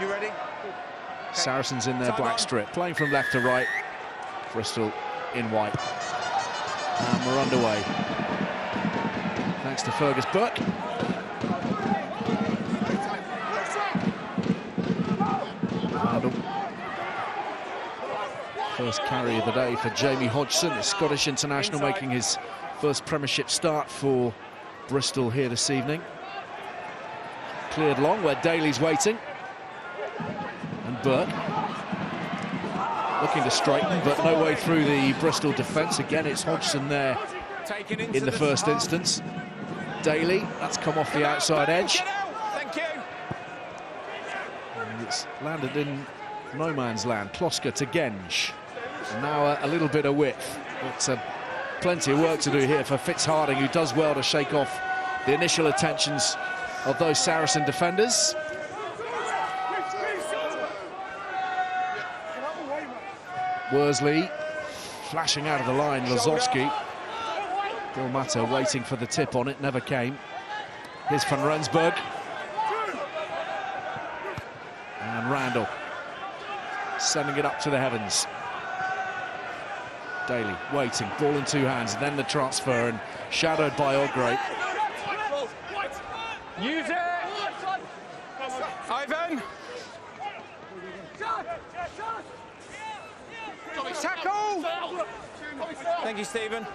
You ready? Saracens in their black strip, playing from left to right. Bristol in white. And we're underway. Thanks to Fergus Burke. First carry of the day for Jamie Hodgson, the Scottish international, making his first Premiership start for Bristol here this evening. Cleared long where Daly's waiting. And Burke looking to straighten, but no way through the Bristol defence. Again, it's Hodgson there in the first instance. Daly, that's come off the outside edge. Thank you. And it's landed in no man's land. Kloska to Genge. And now a little bit of width. But plenty of work to do here for Fitzharding, who does well to shake off the initial attentions of those Saracen defenders. Worsley flashing out of the line. Lazowski. Bill Matter waiting for the tip on it, never came. Here's Van Rensburg. And Randall sending it up to the heavens. Daly waiting, ball in two hands, then the transfer, and shadowed by Itoje. Use it! Ivan! Tackle! Thank you, Stephen.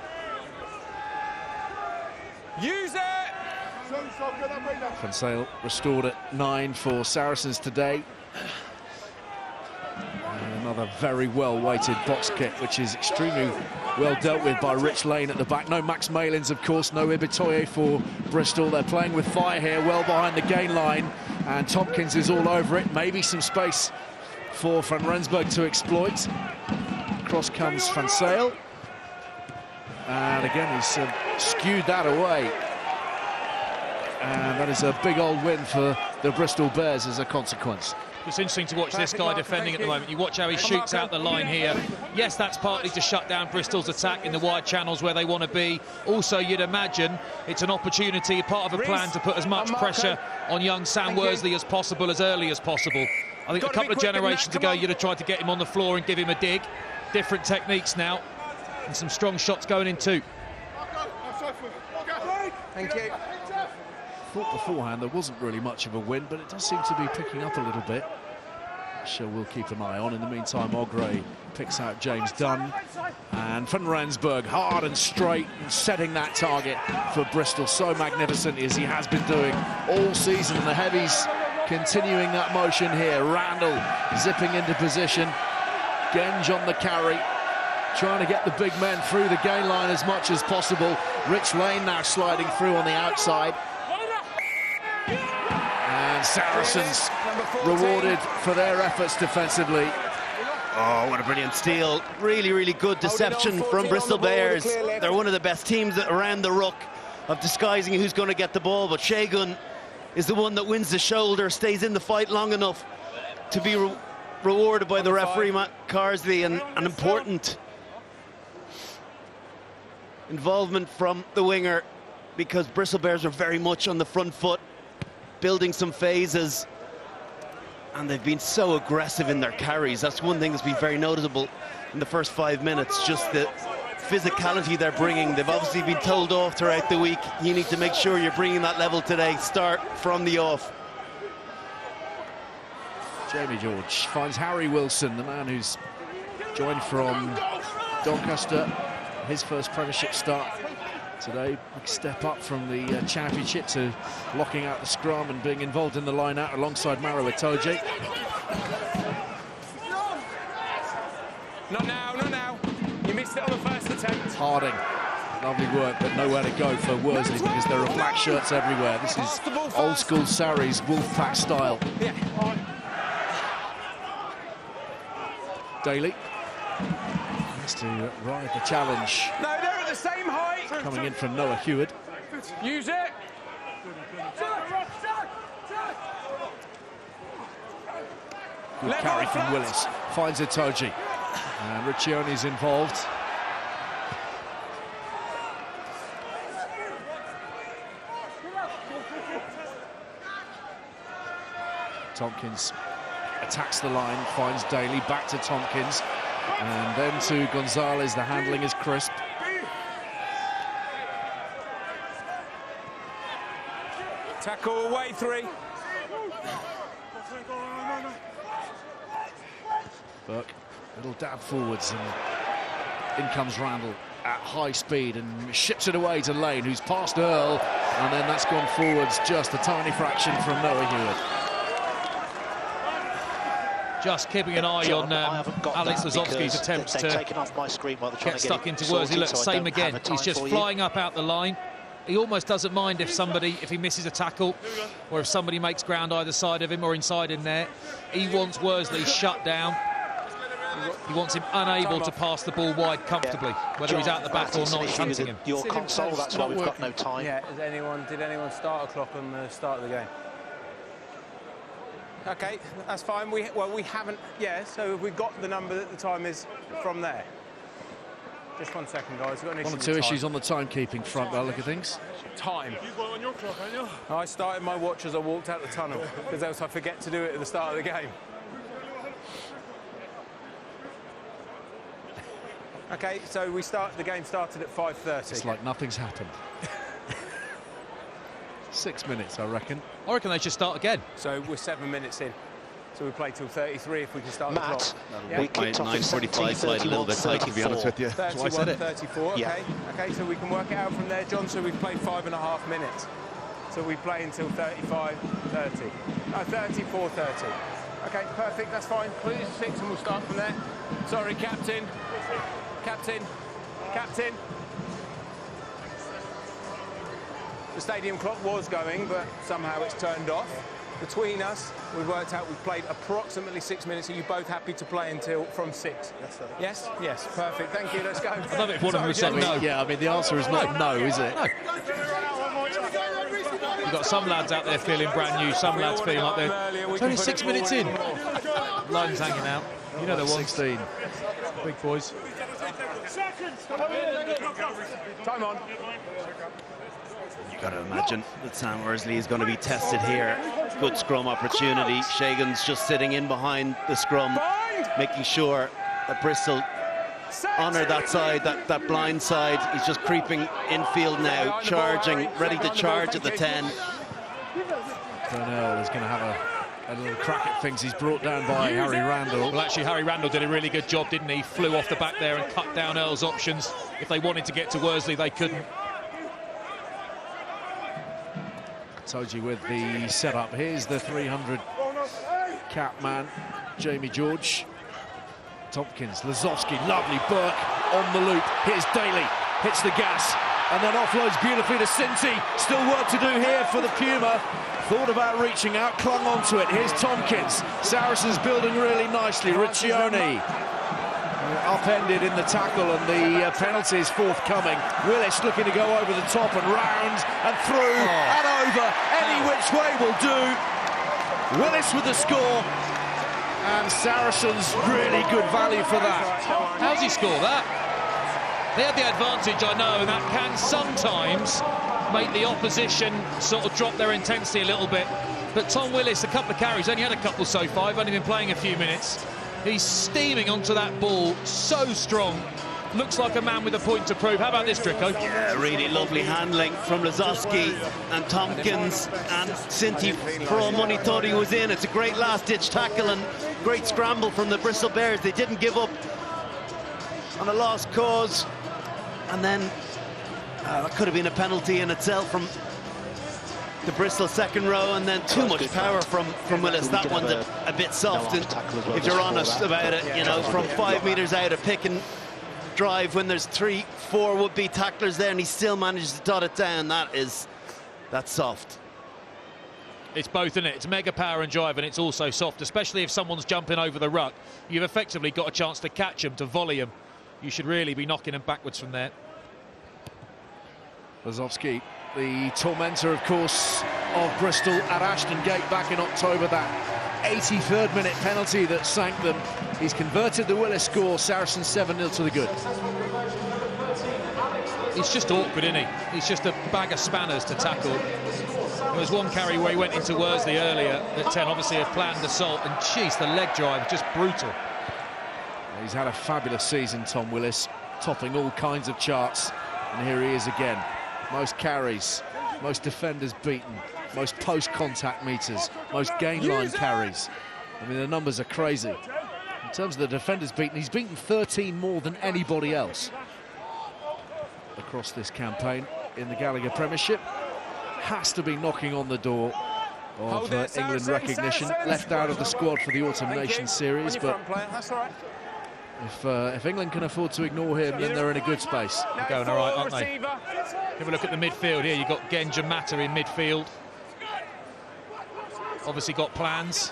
Use it! Van Sale restored at 9 for Saracens today. And another very well-weighted box kick, which is extremely well dealt with by Rich Lane at the back. No Max Malins, of course, no Itoje for Bristol. They're playing with fire here, well behind the gain line, and Tompkins is all over it. Maybe some space for Van Rensburg to exploit. Across comes Van Sale. And again, he's skewed that away. And that is a big old win for the Bristol Bears as a consequence. It's interesting to watch this guy defending at the moment. You watch how he shoots out the line here. Yes, that's partly to shut down Bristol's attack in the wide channels where they want to be. Also, you'd imagine it's an opportunity, part of a plan to put as much pressure on young Sam Worsley as possible, as early as possible. I think a couple of generations ago, you'd have tried to get him on the floor and give him a dig. Different techniques now, and some strong shots going in too. Thank you. Thought beforehand there wasn't really much of a win, but it does seem to be picking up a little bit. So we'll keep an eye on. In the meantime, Itoje picks out James Dunn, and Van Rensburg hard and straight and setting that target for Bristol so magnificent as he has been doing all season. The heavies continuing that motion here. Randall zipping into position. Genge on the carry, trying to get the big men through the gain line as much as possible. Rich Lane now sliding through on the outside. And Saracens rewarded for their efforts defensively. Oh, what a brilliant steal. Really, really good deception from Bristol Bears. They're one of the best teams around the ruck of disguising who's going to get the ball, but Shagun is the one that wins the shoulder, stays in the fight long enough to be rewarded by the referee, Matt Carsley, and an important involvement from the winger, because Bristol Bears are very much on the front foot, building some phases, and they've been so aggressive in their carries. That's one thing that's been very noticeable in the first 5 minutes, just the physicality they're bringing. They've obviously been told off throughout the week. You need to make sure you're bringing that level today. Start from the off. Jamie George finds Harry Wilson, the man who's joined from Doncaster, his first Premiership start today. Big step up from the Championship to locking out the scrum and being involved in the line-out alongside Maro Itoje. Not now, not now. You missed it on the first attempt. Harding, lovely work, but nowhere to go for Worsley because there are black shirts everywhere. This is old school Sarries, Wolfpack style. Yeah. Daly has to ride the challenge. No, they're at the same height. Coming in from Noah Heward. Use it. Good carry from Willis. Finds Itoje. And Riccioni's involved. Tompkins attacks the line, finds Daly, back to Tompkins, and then to Gonzalez. The handling is crisp. Tackle away 3. Burke, little dab forwards, and in comes Randall at high speed and ships it away to Lane, who's passed Earl, and then that's gone forwards just a tiny fraction from Noah Hewitt. Just keeping an eye on Alex Lazowski's attempts to get stuck into Worsley. Look, same again. He's just flying up out the line. He almost doesn't mind if he misses a tackle, or if somebody makes ground either side of him or inside him there. He wants Worsley shut down. He wants him unable to pass the ball wide comfortably, whether he's out the back or not. He's hunting him. Your console, that's why we've got no time. Yeah, did anyone start a clock on the start of the game? Okay, that's fine. We haven't. Yeah, so we got the number that the time is from there. Just 1 second, guys. We've got an issue. One or two issues on the timekeeping front, by the look of things. Time. You've got on your clock, haven't you? I started my watch as I walked out the tunnel, because else I forget to do it at the start of the game. Okay, so the game started at 5:30. It's like nothing's happened. 6 minutes, I reckon. I reckon they should start again. So we're 7 minutes in. So we play till 33 if we can start Matt, the clock. yeah. We kicked off at 9:45 played a little bit tight, to be honest with you. 31, 34, okay. Yeah. Okay, so we can work it out from there, John. So we've played 5.5 minutes. So we play until 35:30. 34:30. Okay, perfect, that's fine. Put it at 6 and we'll start from there. Sorry, Captain. Captain. The stadium clock was going, but somehow it's turned off. Between us, we've worked out we've played approximately 6 minutes. Are you both happy to play until from 6? Yes, sir. Yes? Yes, perfect. Thank you. Let's go. I love it if one of them said no. Yeah, I mean, the answer is not no, is it? No. You've got some lads out there feeling brand new, some lads feeling like they're only 6 minutes in. Line's hanging out. You know they're 16. Big boys. Time on. You've got to imagine that Sam Worsley is going to be tested here. Good scrum opportunity. Shagan's just sitting in behind the scrum, making sure that Bristol honour that side, that blind side. He's just creeping infield now, charging, ready to charge at the 10. Byrne is going to have a little crack at things. He's brought down by Harry Randall. Well, actually, Harry Randall did a really good job, didn't he? Flew off the back there and cut down Earl's options. If they wanted to get to Worsley, they couldn't. Itoje with the setup. Here's the 300 cap man, Jamie George. Tompkins, Lazowski, lovely. Burke on the loop. Here's Daly, hits the gas, and then offloads beautifully to Cinti. Still work to do here for the Puma. Thought about reaching out, clung onto it. Here's Tompkins. Saracens building really nicely. Riccioni upended in the tackle, and the penalty is forthcoming. Willis looking to go over the top and round and through and over. Any which way will do. Willis with the score, and Saracens really good value for that. How's he score that? They had the advantage, I know, and that can sometimes make the opposition sort of drop their intensity a little bit. But Tom Willis, a couple of carries, only had a couple so far, only been playing a few minutes. He's steaming onto that ball, so strong. Looks like a man with a point to prove. How about this, Dricko? Yeah, really lovely handling from Lazowski and Tompkins, and Cinti, for all money, thought he was in. It's a great last-ditch tackle and great scramble from the Bristol Bears. They didn't give up on a lost cause, and then it could have been a penalty in itself from the Bristol second row, and then too much power from Willis. That one's a bit soft, and if you're honest about it, you know, from 5 metres out, a pick and drive when there's 3-4 would-be tacklers there, and he still manages to dot it down. That's soft. It's both, isn't it? It's mega power and drive, and it's also soft, especially if someone's jumping over the ruck. You've effectively got a chance to catch them, to volley them. You should really be knocking them backwards from there. Lazowski, the tormentor, of course, of Bristol at Ashton Gate back in October. That 83rd minute penalty that sank them. He's converted the Willis score. Saracens 7-0 to the good. He's just awkward, isn't he? He's just a bag of spanners to tackle. There was one carry where he went into Worsley earlier at 10, obviously a planned assault, and jeez, the leg drive, just brutal. He's had a fabulous season, Tom Willis, topping all kinds of charts, and here he is again. Most carries, most defenders beaten, most post-contact meters, most gain line carries. I mean, the numbers are crazy. In terms of the defenders beaten, he's beaten 13 more than anybody else across this campaign in the Gallagher Premiership. Has to be knocking on the door of England recognition. Left out of the squad for the Autumn Nations series, but if England can afford to ignore him, then they're in a good space. They're going all right, aren't they? Have a look at the midfield here. You've got Genja Mata in midfield. Obviously got plans.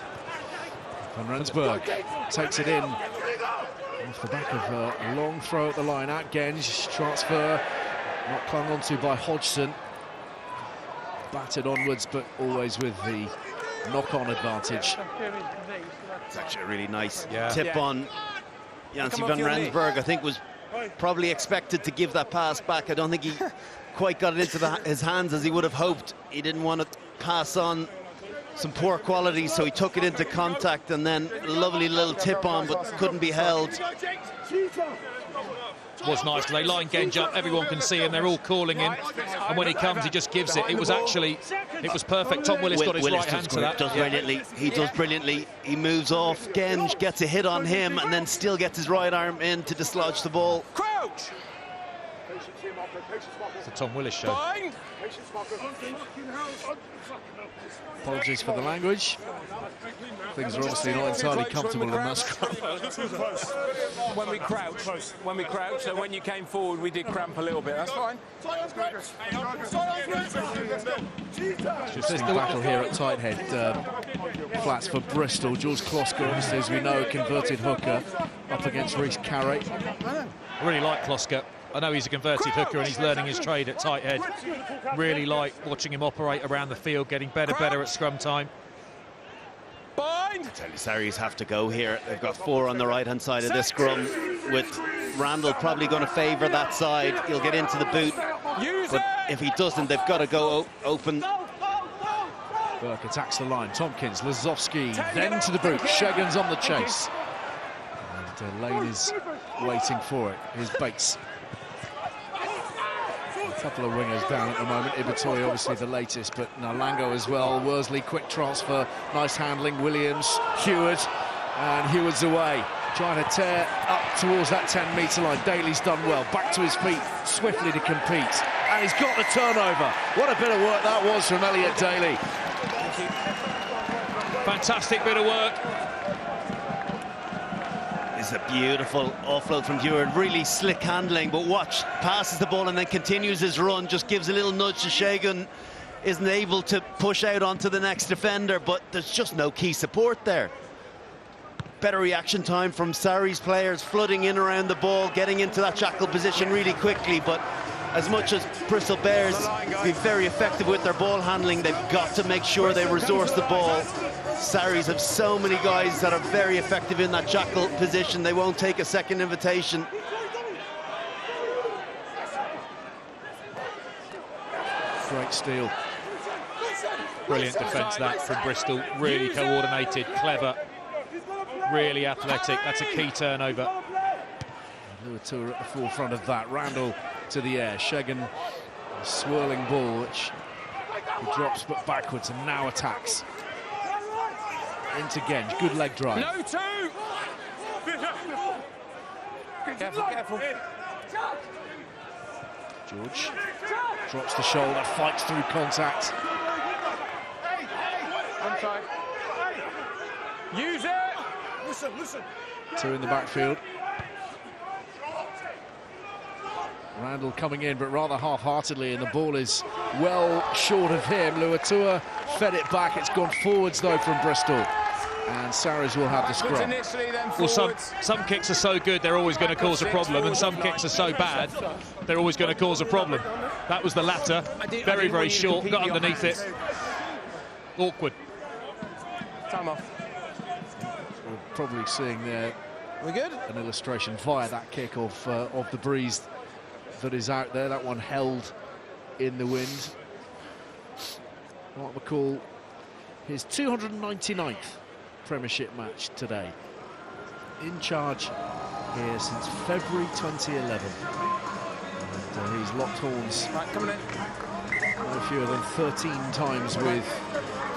Van Rensburg takes it in off the back of a long throw at the line at Genge. Transfer not clung onto by Hodgson. Batted onwards, but always with the knock-on advantage. It's actually a really nice tip on Jancy van Rensburg. I think was probably expected to give that pass back. I don't think he quite got it into his hands as he would have hoped. He didn't want to pass on some poor quality, so he took it into contact, and then lovely little tip on, but couldn't be held. Was nice because they line Genge up, everyone can see him, they're all calling him, and when he comes he just gives it. It was perfect. Tom Willis got his right hand to that. He does brilliantly. He moves off Genge, gets a hit on him, and then still gets his right arm in to dislodge the ball. Crouch! It's a Tom Willis show. Apologies for the language. Things are obviously not entirely comfortable in that scrum. When we crouched, so when you came forward, we did cramp a little bit. That's fine. Interesting battle here at tight head. Flats for Bristol. Jules Klosker, obviously, as we know, converted hooker up against Rhys Carrick. I really like Klosker. I know he's a converted hooker and he's learning his trade at tight head. Really like watching him operate around the field, getting better at scrum time. I tell you, Sarries have to go here. They've got 4 on the right-hand side of this scrum, with Randall probably going to favour that side. He'll get into the boot, but if he doesn't, they've got to go open. Burke attacks the line. Tompkins, Lazowski, then to the boot. Shagan's on the chase. And Lane is waiting for it. Here's Bates. A couple of wingers down at the moment. Itoje obviously the latest, but Nalango as well. Worsley, quick transfer, nice handling. Williams, Heward, and Heward's away. Trying to tear up towards that 10-metre line. Daly's done well. Back to his feet, swiftly to compete. And he's got the turnover. What a bit of work that was from Elliot Daly. Fantastic bit of work. It's a beautiful offload from Heward, really slick handling, but watch, passes the ball and then continues his run, just gives a little nudge to Shagan, isn't able to push out onto the next defender, but there's just no key support there. Better reaction time from Sarries players, flooding in around the ball, getting into that shackle position really quickly, but as much as Bristol Bears be very effective with their ball handling, they've got to make sure they resource the ball. Sarries have so many guys that are very effective in that shackle position. They won't take a second invitation. Great steal. Brilliant defence that from Bristol. Really coordinated, clever, really athletic. That's a key turnover. Itoje at the forefront of that. Randall to the air. Shagan, a swirling ball, which he drops but backwards and now attacks. Into Genge, good leg drive. No two! Careful. George drops the shoulder, fights through contact. Use it! Listen. 2 in the backfield. Randall coming in, but rather half-heartedly, and the ball is well short of him. Itoje fed it back. It's gone forwards, though, from Bristol. And Sarries will have the scrum. Well, some kicks are so good, they're always going to cause a problem, and some kicks are so bad, they're always going to cause a problem. That was the latter. Very, very short, got underneath it. Awkward. Time off. We're probably seeing there an illustration via that kick of the breeze that is out there. That one held in the wind. Mark McCall, his 299th Premiership match today. In charge here since February 2011. And he's locked horns no fewer than 13 times with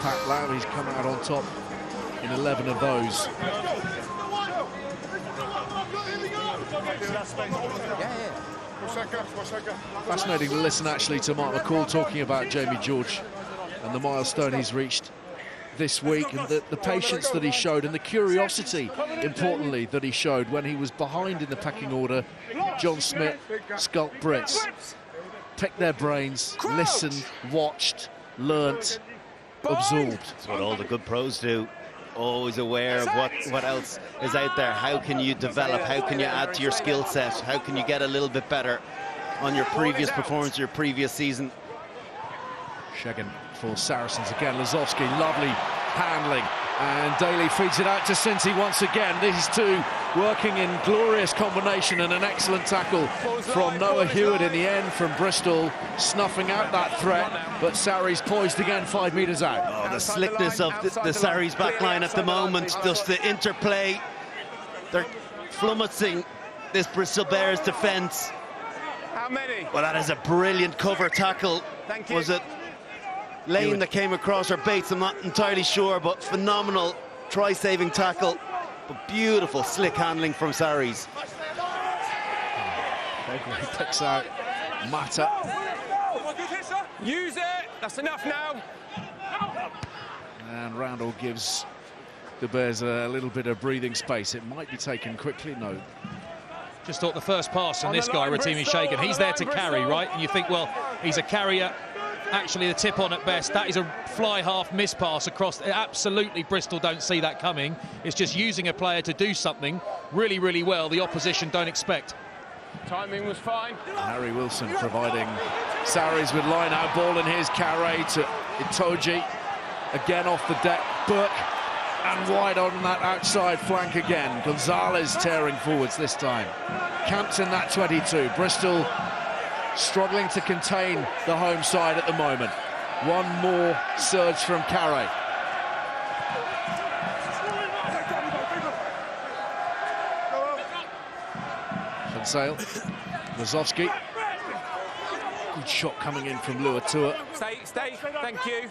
Pat Lam. He's come out on top in 11 of those. Fascinating to listen actually to Mark McCall talking about Jamie George and the milestone he's reached this week, and the patience that he showed and the curiosity, importantly, that he showed when he was behind in the pecking order. John Smith, Skulk Brits, picked their brains, listened, watched, learnt, absorbed. That's what all the good pros do. Always aware of what else is out there. How can you develop? How can you add to your skill set? How can you get a little bit better on your previous performance, your previous season? Shagan for Saracens again. Lazowski, lovely handling, and Daly feeds it out to Cincy once again. These two working in glorious combination, and an excellent tackle from Noah Hewitt in the end from Bristol, snuffing out that threat, but Sarries poised again 5 metres out. Oh, the slickness of the Sarries backline at the moment, just the interplay. They're flummoxing this Bristol Bears defence. How many? Well, that is a brilliant cover tackle. Thank you. Was it Lane that came across, or Bates? I'm not entirely sure, but phenomenal try-saving tackle. But beautiful slick handling from Sarries. He picks out Mata. Use it. That's enough now. And Randall gives the Bears a little bit of breathing space. It might be taken quickly. No. Just thought the first pass from this guy, Rotimi Shagan, he's there to carry, right? And you think, well, he's a carrier. Actually, the tip on at best. That is a fly half miss pass across. Absolutely, Bristol don't see that coming. It's just using a player to do something really, really well the opposition don't expect. Timing was fine. Harry Wilson providing Sarries with line-out ball in his carry to Itoje. Again off the deck, Burke, and wide on that outside flank again. Gonzalez tearing forwards this time. Camped in that 22. Bristol struggling to contain the home side at the moment. One more surge from Carey. Sale, Lazowski. Good shot coming in from Luatua. Stay, thank you.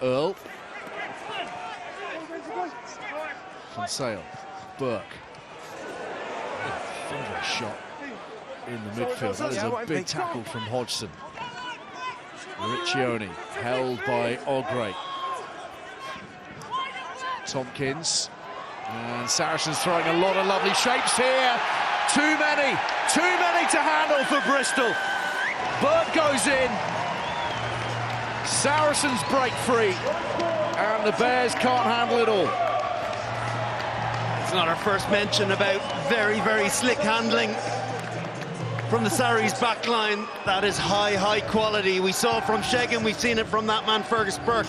Earl. Sale, Burke. Thunderous shot in the midfield. That is a big tackle from Hodgson. Riccioni held by Ogre. Tompkins. And Saracens throwing a lot of lovely shapes here. Too many to handle for Bristol. Burt goes in. Saracens break free. And the Bears can't handle it all. It's not our first mention about very, very slick handling from the Sarries backline. That is high quality. We saw it from Shagan, we've seen it from that man Fergus Burke.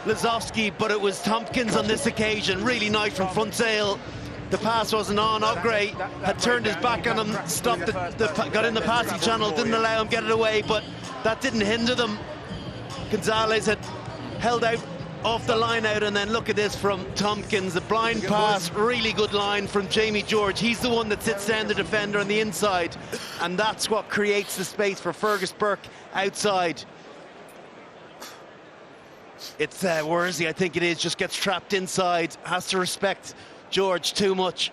Lazowski, but it was Tompkins on this occasion. Really nice from Frontsale. The pass wasn't on. Ogre had turned his back on him, stopped got in the passing channel, didn't allow him get it away, but that didn't hinder them. Gonzalez had held out off the line out, and then look at this from Tompkins. The blind pass, really good line from Jamie George. He's the one that sits down the defender on the inside, and that's what creates the space for Fergus Burke outside. It's Worsley, I think it is, just gets trapped inside, has to respect George too much.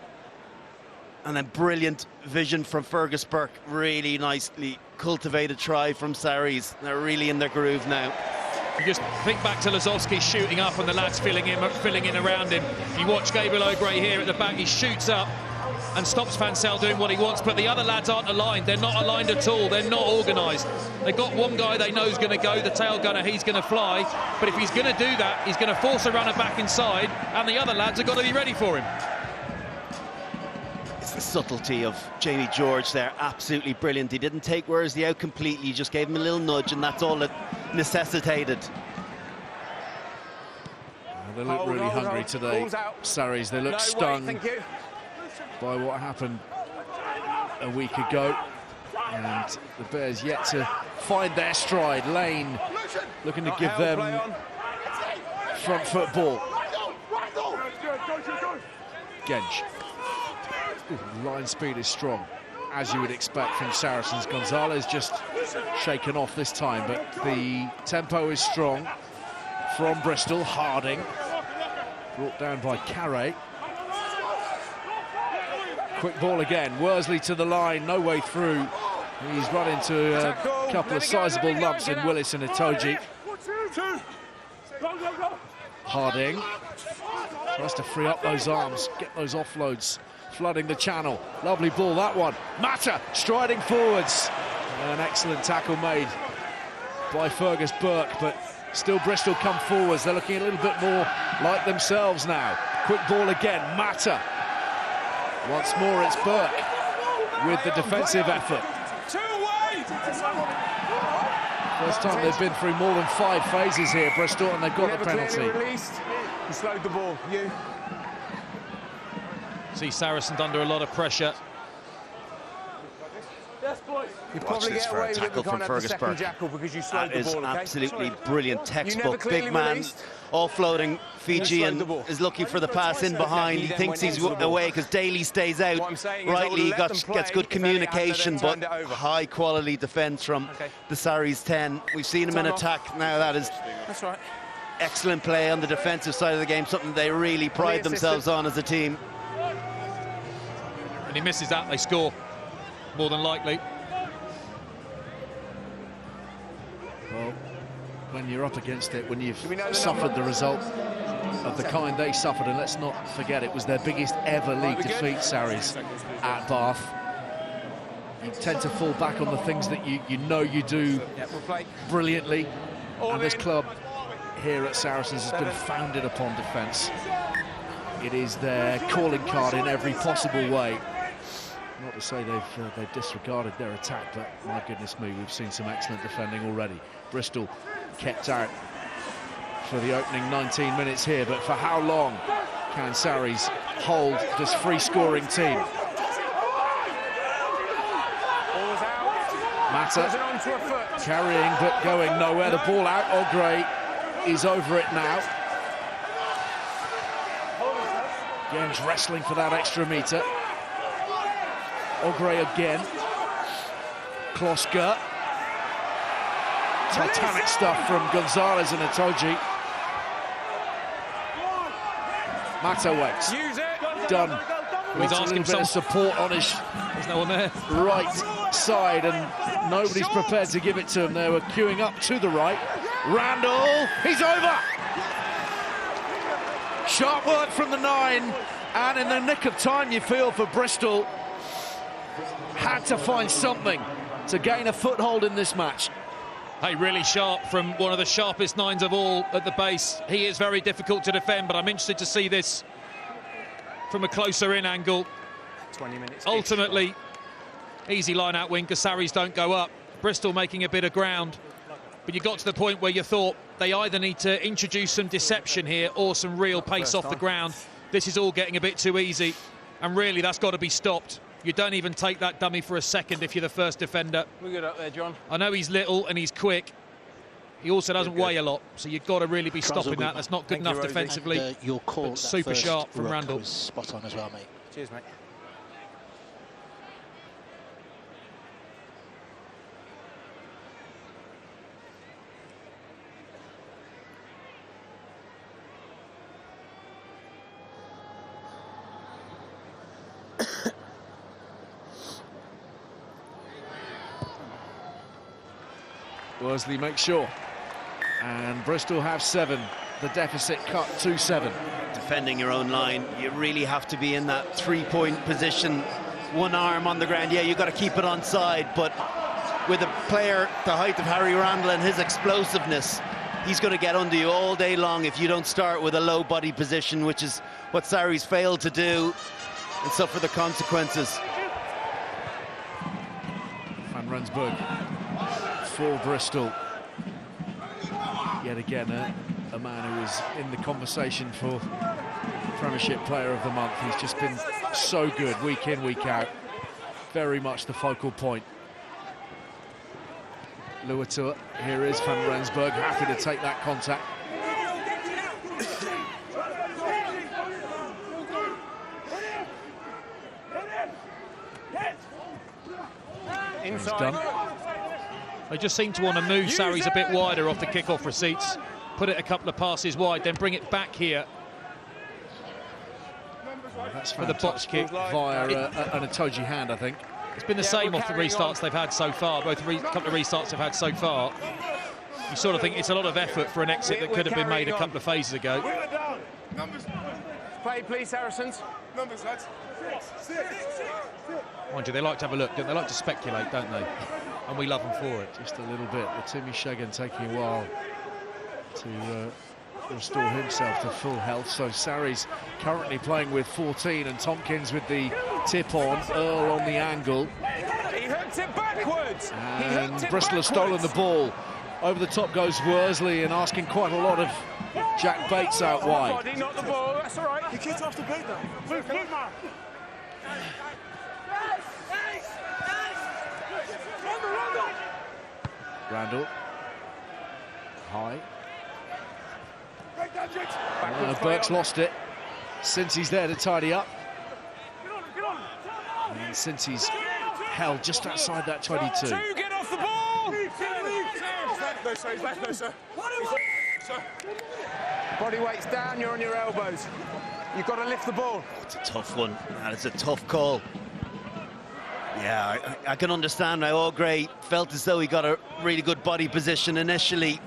And then brilliant vision from Fergus Burke. Really nicely cultivated try from Sarries. They're really in their groove now. You just think back to Lazowski shooting up and the lads filling in around him. You watch Gabriel O'Gray here at the back, he shoots up and stops Fansell doing what he wants, but the other lads aren't aligned. They're not aligned at all. They're not organised. They've got one guy they know is going to go, the tail gunner, he's going to fly, but if he's going to do that, he's going to force a runner back inside, and the other lads have got to be ready for him. It's the subtlety of Jamie George there, absolutely brilliant. He didn't take Worsley out completely, he just gave him a little nudge, and that's all it necessitated. They look really hungry today, Sarries. They look stung by what happened a week ago, and the Bears yet to find their stride. Lane looking to give them front foot ball. Genj. Line speed is strong, as you would expect from Saracens. Gonzalez just shaken off this time, but the tempo is strong from Bristol. Harding, brought down by Carey. Quick ball again, Worsley to the line, no way through. He's run into a couple of sizable lumps in Willis and Itoje. Harding tries to free up those arms, get those offloads, flooding the channel. Lovely ball, that one. Mata striding forwards. An excellent tackle made by Fergus Burke, but still Bristol come forwards. They're looking a little bit more like themselves now. Quick ball again, Mata. Once more it's Burke with the defensive effort. First time they've been through more than 5 phases here, Bristol, and they've got the penalty. You slowed the ball, you. See Saracens under a lot of pressure. You Watch probably this get for away a with tackle the from kind of Fergus second Burke. jackal because you slowed That the is ball, okay? absolutely brilliant textbook. clearly Big man, released. offloading Fijian, is looking for the pass in behind. He thinks he's away because Daly stays out. What I'm saying is Rightly, he I would let them play gets good if Elliot hadn't communication, turned but it over. high quality defence from the Saris 10. We've seen him in Time off. attack now. That is That's right. excellent play on the defensive side of the game, something they really pride themselves on as a team. And he misses that, they score, more than likely. Well, when you're up against it, when you've suffered the result of the kind they suffered, and let's not forget it was their biggest ever league defeat, Saris, at Bath. You tend to fall back on the things that you know you do brilliantly, and this club here at Saracens has been founded upon defence. It is their calling card in every possible way. Not to say they've disregarded their attack, but my goodness me, we've seen some excellent defending already. Bristol kept out for the opening 19 minutes here, but for how long can Saris hold this free-scoring team? Mata carrying but going nowhere. The ball out. Ogre is over it now. Genj wrestling for that extra metre. Ogre again. Kloska. Titanic stuff from Gonzalez and Itoje. Mata waits. Done. He's asking for some support on his There's no one there. right side, and nobody's prepared to give it to him. They were queuing up to the right. Randall, he's over. Sharp work from the 9, and in the nick of time, you feel, for Bristol. Had to find something to gain a foothold in this match. Hey, really sharp from one of the sharpest 9s of all at the base. He is very difficult to defend, but I'm interested to see this from a closer in angle. 20 minutes. Ultimately, easy line out wing because Saris don't go up. Bristol making a bit of ground, but you got to the point where you thought they either need to introduce some deception here or some real pace off the ground. This is all getting a bit too easy, and really that's got to be stopped. You don't even take that dummy for a second if you're the first defender. We're good up there, John. I know he's little and he's quick. He also doesn't weigh a lot, so you've got to really be stopping that. That's not good enough defensively. And, your call, but super sharp from Randall. Was spot on as well, mate. Cheers, mate. Worsley makes sure, and Bristol have 7. The deficit cut to 7. Defending your own line, you really have to be in that 3-point position. One arm on the ground, yeah, you've got to keep it on side, but with a player the height of Harry Randall and his explosiveness, he's going to get under you all day long if you don't start with a low body position, which is what Saris failed to do and suffer the consequences. Van Rensburg for Bristol. Yet again, a man who is in the conversation for Premiership Player of the Month. He's just been so good week in, week out. Very much the focal point. Lure to it. Here is Van Rensburg, happy to take that contact. Inside. They just seem to want to move Sarries a bit wider off the kick-off receipts, put it a couple of passes wide, then bring it back here. That's for the box kick via an Itoje hand, I think. It's been the same off the restarts they've had so far, both couple of restarts they've had so far. You sort of think it's a lot of effort for an exit that could have been made a couple of phases ago. Play, please, Saracens. Numbers, lads. Six. Mind you, they like to have a look, don't they? They like to speculate, don't they? And we love them for it. Just a little bit. The Timmy Shagan taking a while to restore himself to full health. So Sarries currently playing with 14 and Tompkins with the tip on, Earl on the angle. He hooked it backwards. And Bristol have stolen the ball. Over the top goes Worsley and asking quite a lot of Jack Bates out wide. Body, not the ball, that's all right. He kicked off the blade now. Move, man. Randall. High. Burke's lost it. Since he's there to tidy up. And since he's held just outside that 22. Get off the ball! No, sir, he's left, no, sir. Body weight's down, you're on your elbows. You've got to lift the ball. Oh, it's a tough one. That is a tough call. Yeah, I can understand now. Itoje felt as though he got a really good body position initially.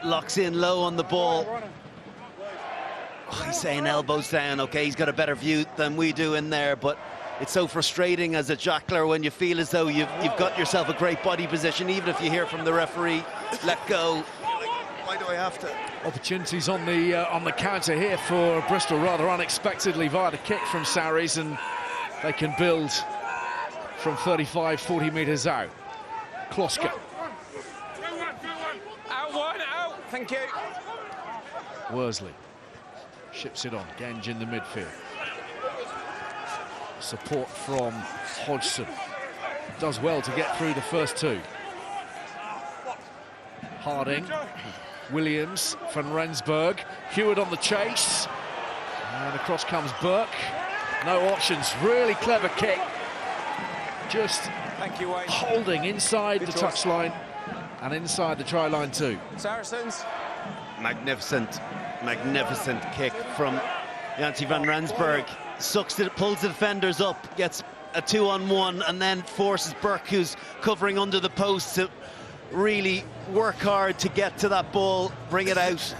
Locks in low on the ball. Oh, he's saying elbows down. Okay, he's got a better view than we do in there, but it's so frustrating as a jackler when you feel as though you've got yourself a great body position, even if you hear from the referee, let go. Why do I have to? Opportunities on the counter here for Bristol, rather unexpectedly via the kick from Sarries, and they can build from 35, 40 metres out. Kloska. Out one, out. Thank you. Worsley ships it on. Genge in the midfield. Support from Hodgson. Does well to get through the first two. Harding, Williams, Van Rensburg, Hewitt on the chase. And across comes Burke. No options, really clever kick. Just Thank you, Wayne. holding inside the touchline and inside the try line too. Saracens. Magnificent kick from Janty Van Rensburg. Sucks it, pulls the defenders up, gets a 2-on-1, and then forces Burke, who's covering under the post, to really work hard to get to that ball, bring it out.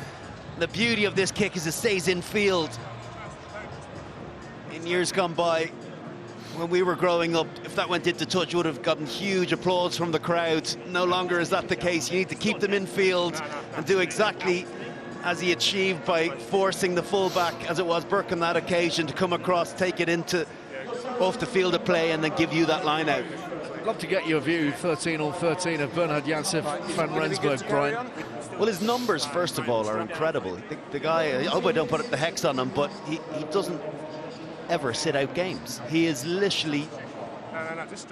The beauty of this kick is it stays in field. In years gone by, when we were growing up, if that went into touch, you would have gotten huge applause from the crowd. No longer is that the case. You need to keep them in field and do exactly as he achieved by forcing the fullback, as it was Burke on that occasion, to come across, take it into off the field of play, and then give you that line out. I'd love to get your view, 13 on 13 of Bernhard Janssen Van Rensburg, Brian. Well, his numbers, first of all, are incredible. The guy, I hope I don't put the hex on him, but he doesn't ever sit out games. He is literally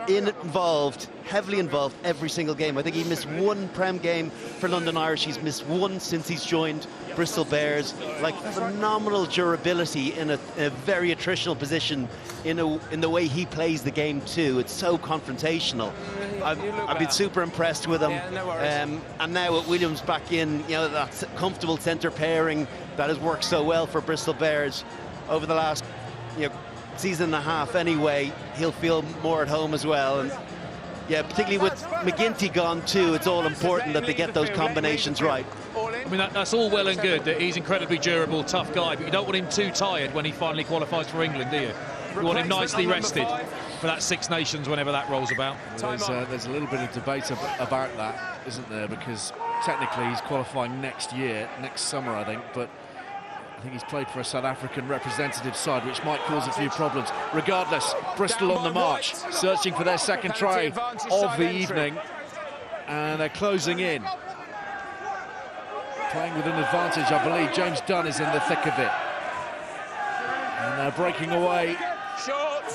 involved, heavily involved every single game. I think he missed one Prem game for London Irish. He's missed one since he's joined Bristol Bears. Like, phenomenal durability in a very attritional position in the way he plays the game too. It's so confrontational. I've been super impressed with him. And now with Williams back in, you know, that comfortable centre pairing that has worked so well for Bristol Bears over the last, you know, season and a half anyway, he'll feel more at home as well. And yeah, particularly with McGinty gone too, it's all important that they get those combinations right. I mean, that's all well and good, that he's incredibly durable, tough guy, but you don't want him too tired when he finally qualifies for England, do you? You want him nicely rested for that Six Nations whenever that rolls about. There's a little bit of debate about that, isn't there? Because technically he's qualifying next summer, I think, but I think he's played for a South African representative side, which might cause a few problems. Regardless, Bristol on the march, searching for their second try of the evening, and they're closing in. Playing with an advantage, I believe. James Dunn is in the thick of it. And they're breaking away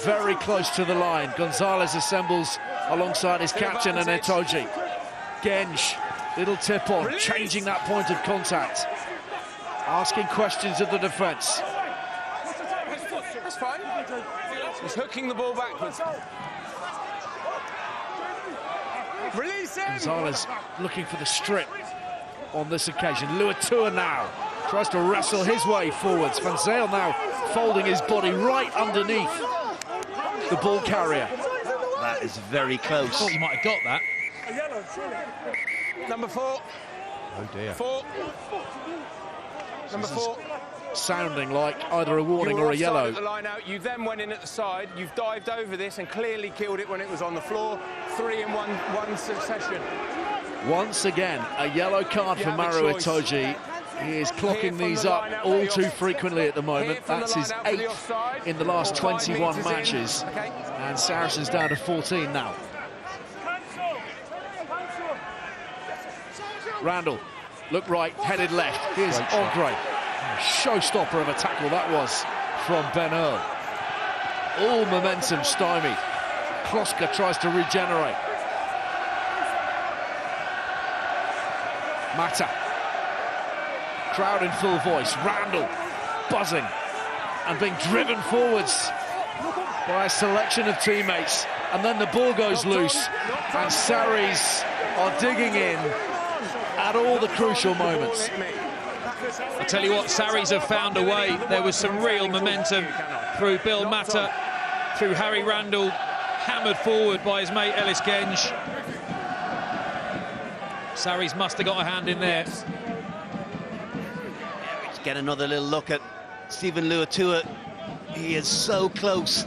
very close to the line. Gonzalez assembles alongside his captain and Itoje. Genge, little tip on, changing that point of contact. Asking questions of the defence. That's fine. He's hooking the ball backwards. Release him! Gonzalez looking for the strip on this occasion. Itoje now tries to wrestle his way forwards. Van Zyl now folding his body right underneath the ball carrier. That is very close. Thought you might have got that. Number 4. Oh dear. 4. Number 4. Sounding like either a warning You were or a yellow. offside at the line out. You then went in at the side. You've dived over this and clearly killed it when it was on the floor. 3 in one succession. Once again, a yellow card for Maru Itoje. He is clocking these up all too frequently at the moment. That's his 8th in the last 21 matches. And Saracens down to 14 now. Randall, look right, headed left. Here's Ogre. Showstopper of a tackle that was from Byrne. All momentum stymied. Kloska tries to regenerate. Mata. Crowd in full voice. Randall buzzing and being driven forwards by a selection of teammates. And then the ball goes loose and Sarries are digging in at all the crucial moments. I tell you what, Sarries have found a way. There was some real momentum through Bill Mata, through Harry Randall, hammered forward by his mate Ellis Genge. Sarries must have got a hand in there. Let's get another little look at Stephen Itoje. He is so close.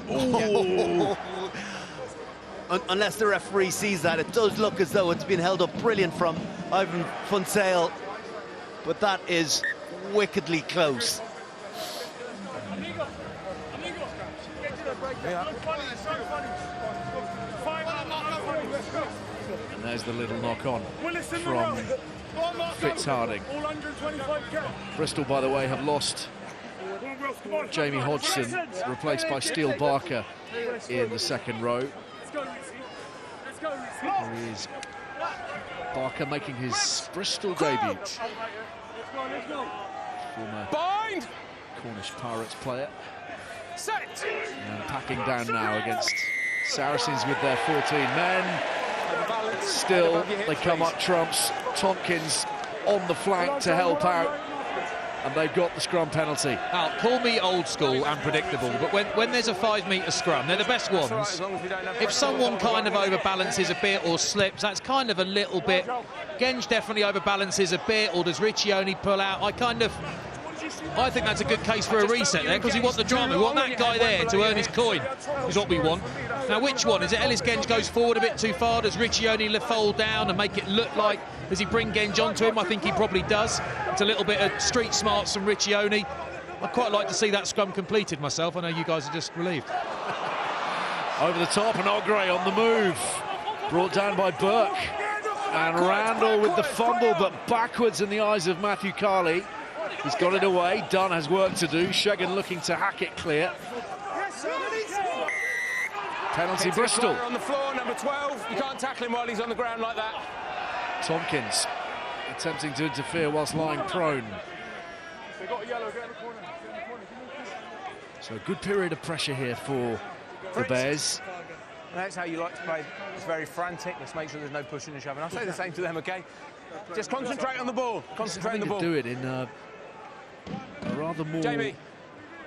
Unless the referee sees that, it does look as though it's been held up brilliant from Ivan Van Zyl. But that is wickedly close. And there's the little knock-on from Fitzharding. Bristol, by the way, have lost Jamie Hodgson, replaced by Steele Barker in the second row. There is Barker making his Bristol debut. Former Cornish Pirates player. And packing down now against Saracens with their 14 men. Still, they come up trumps. Tompkins on the flank to help out. And they've got the scrum penalty. Now, call me old school and predictable, but when there's a 5-metre scrum, they're the best ones. If someone kind of overbalances a bit or slips, that's kind of a little bit. Genge definitely overbalances a bit, or does Riccioni pull out? I think that's a good case for a reset there, because you want the drama. We want that guy there to earn his coin, is what we want. Now, which one? Is it Ellis Genge goes forward a bit too far? Does Riccioni fold down and make it look like, does he bring Genge onto him? I think he probably does. It's a little bit of street smarts from Riccioni. I'd quite like to see that scrum completed myself. I know you guys are just relieved. Over the top, and Ogre on the move. Brought down by Burke. And Randall with the fumble, but backwards in the eyes of Matthew Carley. He's got it away. Dunn has work to do. Shagan looking to hack it clear. Penalty Bristol. On the floor, number 12. You can't tackle him while he's on the ground like that. Tompkins attempting to interfere whilst lying prone. So a good period of pressure here for the Bears. And that's how you like to play. It's very frantic. Let's make sure there's no pushing and shoving. I'll say the same to them, okay? Just concentrate on the ball. Concentrate on the ball. Do it in a rather more Jamie,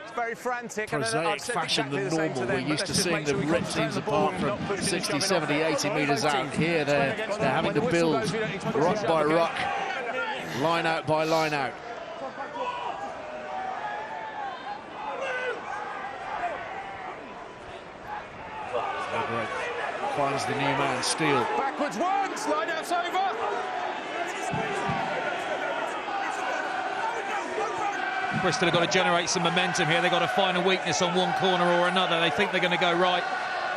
it's very frantic. prosaic fashion than normal. We're used to seeing them rip teams apart from 60, 70, 80 metres out. Here they're having to build ruck by ruck, line out by line out. Finds the new man, Steele. Backwards once, line out's over. Bristol have got to generate some momentum here. They've got to find a weakness on one corner or another. They think they're going to go right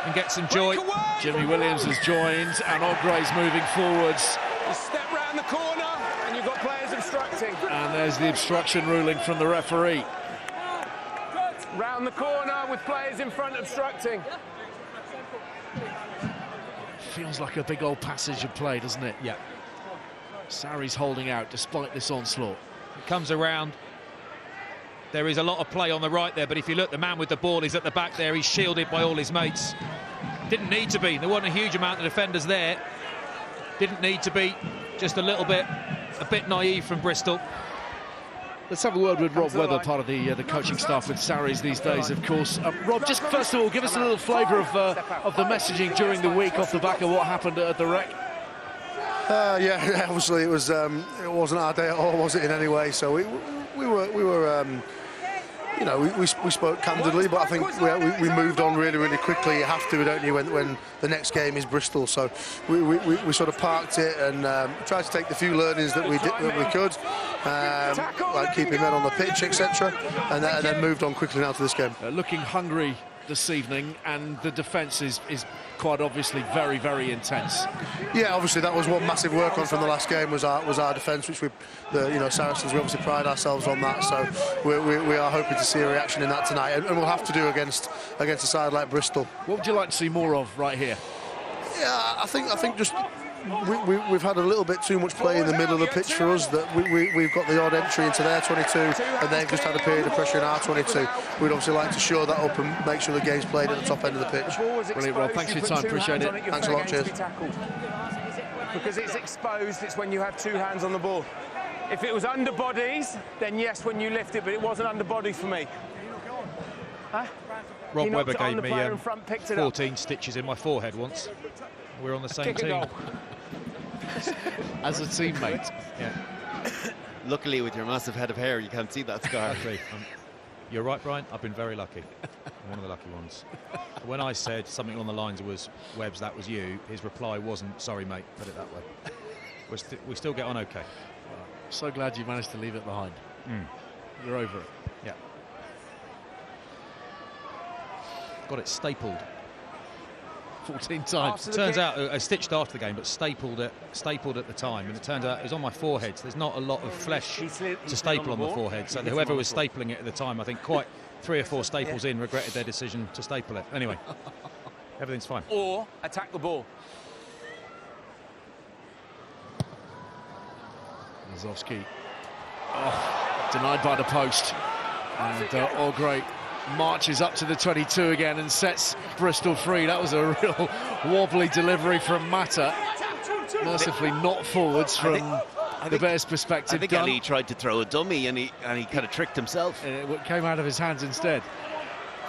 and get some joy. Jimmy Williams has joined, and Ogre's moving forwards. You step round the corner, and you've got players obstructing. And there's the obstruction ruling from the referee. Round the corner with players in front obstructing. Feels like a big old passage of play, doesn't it? Yeah. Sarri's holding out despite this onslaught. It comes around. There is a lot of play on the right there, but if you look, the man with the ball is at the back there. He's shielded by all his mates. Didn't need to be. There wasn't a huge amount of defenders there. Didn't need to be. Just a bit naive from Bristol. Let's have a word with Rob Webber, part of the coaching staff with Sarries these days, of course. Rob, just first of all, give us a little flavour of the messaging during the week off the back of what happened at the Rec. Yeah, obviously it wasn't our day at all, was it, in any way? So we were you know, we spoke candidly, but I think we moved on really quickly. You have to, don't you, when the next game is Bristol? So we sort of parked it and tried to take the few learnings that we could, like keeping men on the pitch, etc., and then moved on quickly now to this game. Looking hungry this evening, and the defence is quite obviously very intense. Yeah, obviously that was one massive work on from the last game was our defence, which Saracens, we obviously pride ourselves on that. So we are hoping to see a reaction in that tonight, and we'll have to do against a side like Bristol. What would you like to see more of right here? Yeah, I think just we've had a little bit too much play in the middle of the pitch for us, that we've got the odd entry into their 22 and they've just had a period of pressure in our 22. We'd obviously like to shore that up and make sure the game's played at the top end of the pitch. Brilliant, Rob. Thanks for your time. Appreciate it. Thanks a lot. Cheers. Because it's exposed, it's when you have two hands on the ball. If it was under bodies, then yes, when you lift it, but it wasn't under bodies for me. Huh? Rob Webber gave me front, 14 stitches in my forehead once. We're on the same team. As a teammate. Yeah. Luckily, with your massive head of hair, you can't see that scar. Exactly. You're right, Brian. I've been very lucky. I'm one of the lucky ones. When I said something along the lines was, Webbs, that was you, his reply wasn't, sorry, mate, put it that way. We still get on okay. So glad you managed to leave it behind. You're over it. Yeah. Got it stapled. 14 times. Turns out I stitched after the game, but stapled at the time, and it turns out it was on my forehead. So there's not a lot of flesh to staple on the forehead. So whoever was stapling it at the time, I think quite 3 or 4 staples in, regretted their decision to staple it. Anyway, everything's fine. Or attack the ball. Mazowski. Denied by the post. And Itoje marches up to the 22 again and sets Bristol free. That was a real wobbly delivery from Mata. Mercifully not forwards from the Bears' perspective. I think Ali tried to throw a dummy and he kind of tricked himself. It came out of his hands instead.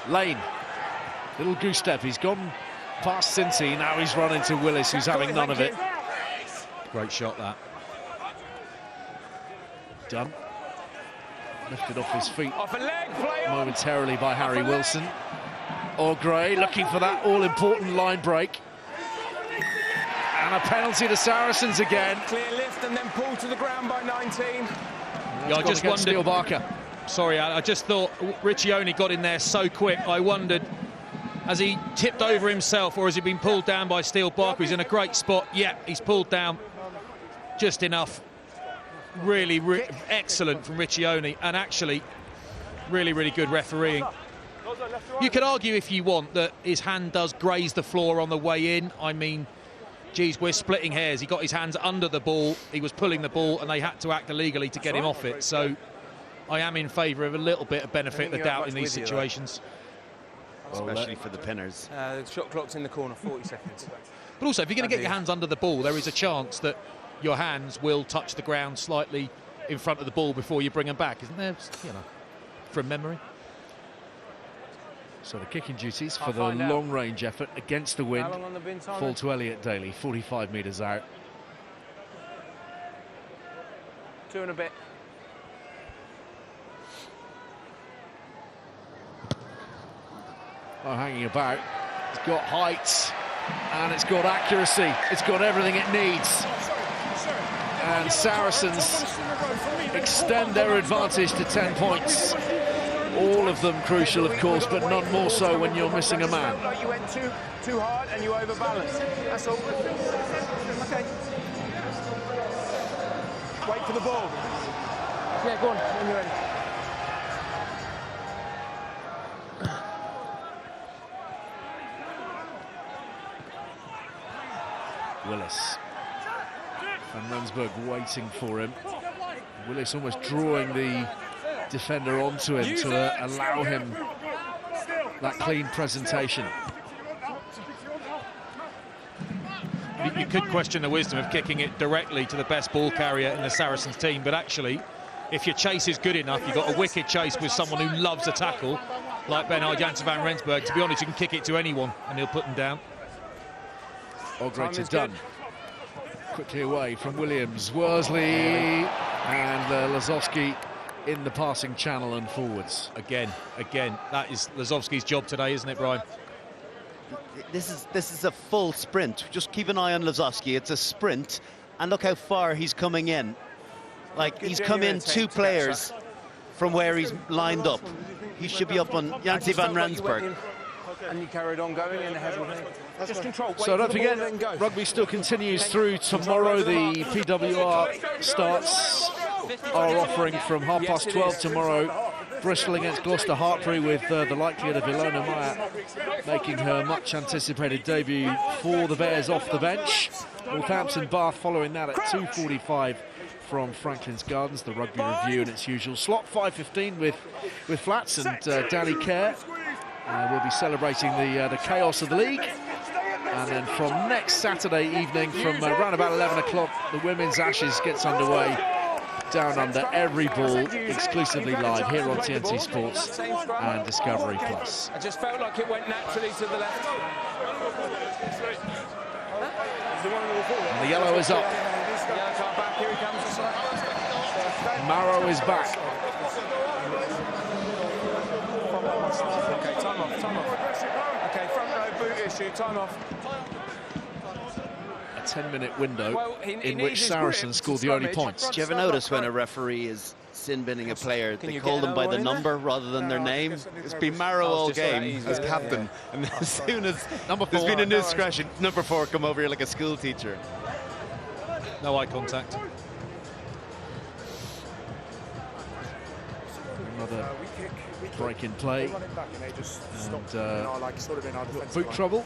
Lane, little goose step. He's gone past Cincy. Now he's run into Willis, who's having none of it. Great shot, that. Done. Lifted off his feet Off a leg, play on. momentarily by Harry Wilson. Itoje looking for that all-important line break. And a penalty to Saracens again. Clear lift and then pull to the ground by 19. Yeah, I just wondered. Steele Barker. Sorry, I just thought Riccione got in there so quick. I wondered, has he tipped over himself or has he been pulled down by Steele Barker? He's in a great spot. Yeah, he's pulled down just enough. Really excellent from Riccione, and actually really good refereeing. You could argue if you want that his hand does graze the floor on the way in. I mean, geez, we're splitting hairs. He got his hands under the ball, he was pulling the ball, and they had to act illegally to get him off it. So I am in favour of a little bit of benefit of the doubt in these situations. Especially for the pinners. The shot clock's in the corner, 40 seconds. But also, if you're going to get your hands under the ball, there is a chance that your hands will touch the ground slightly in front of the ball before you bring them back, isn't there? You know, from memory. So the kicking duties for the long-range effort against the wind fall to Elliot Daly, 45 metres out. 2 and a bit. Oh, hanging about. It's got height and it's got accuracy. It's got everything it needs. And Saracens extend their advantage to 10 points. All of them crucial, of course, but none more so when you're missing a man. Like you went too hard and you overbalanced. That's all. Okay. Wait for the ball. Yeah, go on when you're ready. Willis. Van Rensburg waiting for him. Willis almost drawing the defender onto him to allow him that clean presentation. You could question the wisdom of kicking it directly to the best ball carrier in the Saracens team, but actually, if your chase is good enough, you've got a wicked chase with someone who loves a tackle, like Bernard Jansen van Rensburg. To be honest, you can kick it to anyone and he'll put them down. Ogre to Dunn. Quickly away from Williams. Worsley and Lazowski in the passing channel and forwards. Again, that is Lazowski's job today, isn't it, Brian? This is a full sprint. Just keep an eye on Lazowski. It's a sprint, and look how far he's coming in. Like, he's come in 2 players from where he's lined up. He should be up on Jansen van Rensburg. And you carried on going in ahead of me. Just control. So don't forget, rugby still continues through tomorrow. The PWR starts are offering from 12:30 tomorrow. Bristol against Gloucester Hartpury, with the likelihood of Ilona Meyer making her much anticipated debut for the Bears off the bench. Northampton Bath following that at 2:45 from Franklin's Gardens. The rugby review in its usual slot. 5:15 with Flats and Danny Kerr. We'll be celebrating the chaos of the league. And then from next Saturday evening, from around about 11 o'clock, the Women's Ashes gets underway. Down Under, every ball exclusively live here on TNT Sports and Discovery Plus. I just felt like it went naturally to the left. And the yellow is up. Here he comes. Marrow is back. Okay, time off. Okay, front row boot issue, time off. A 10-minute window in which Saracens scored the only points. Do you ever notice when a referee is sin-binning a player, they call them by the number rather than their name? It's been Marrow all game as captain, and as soon as there's been a indiscretion, number 4 come over here like a school teacher. No eye contact. Another break in play. And boot trouble.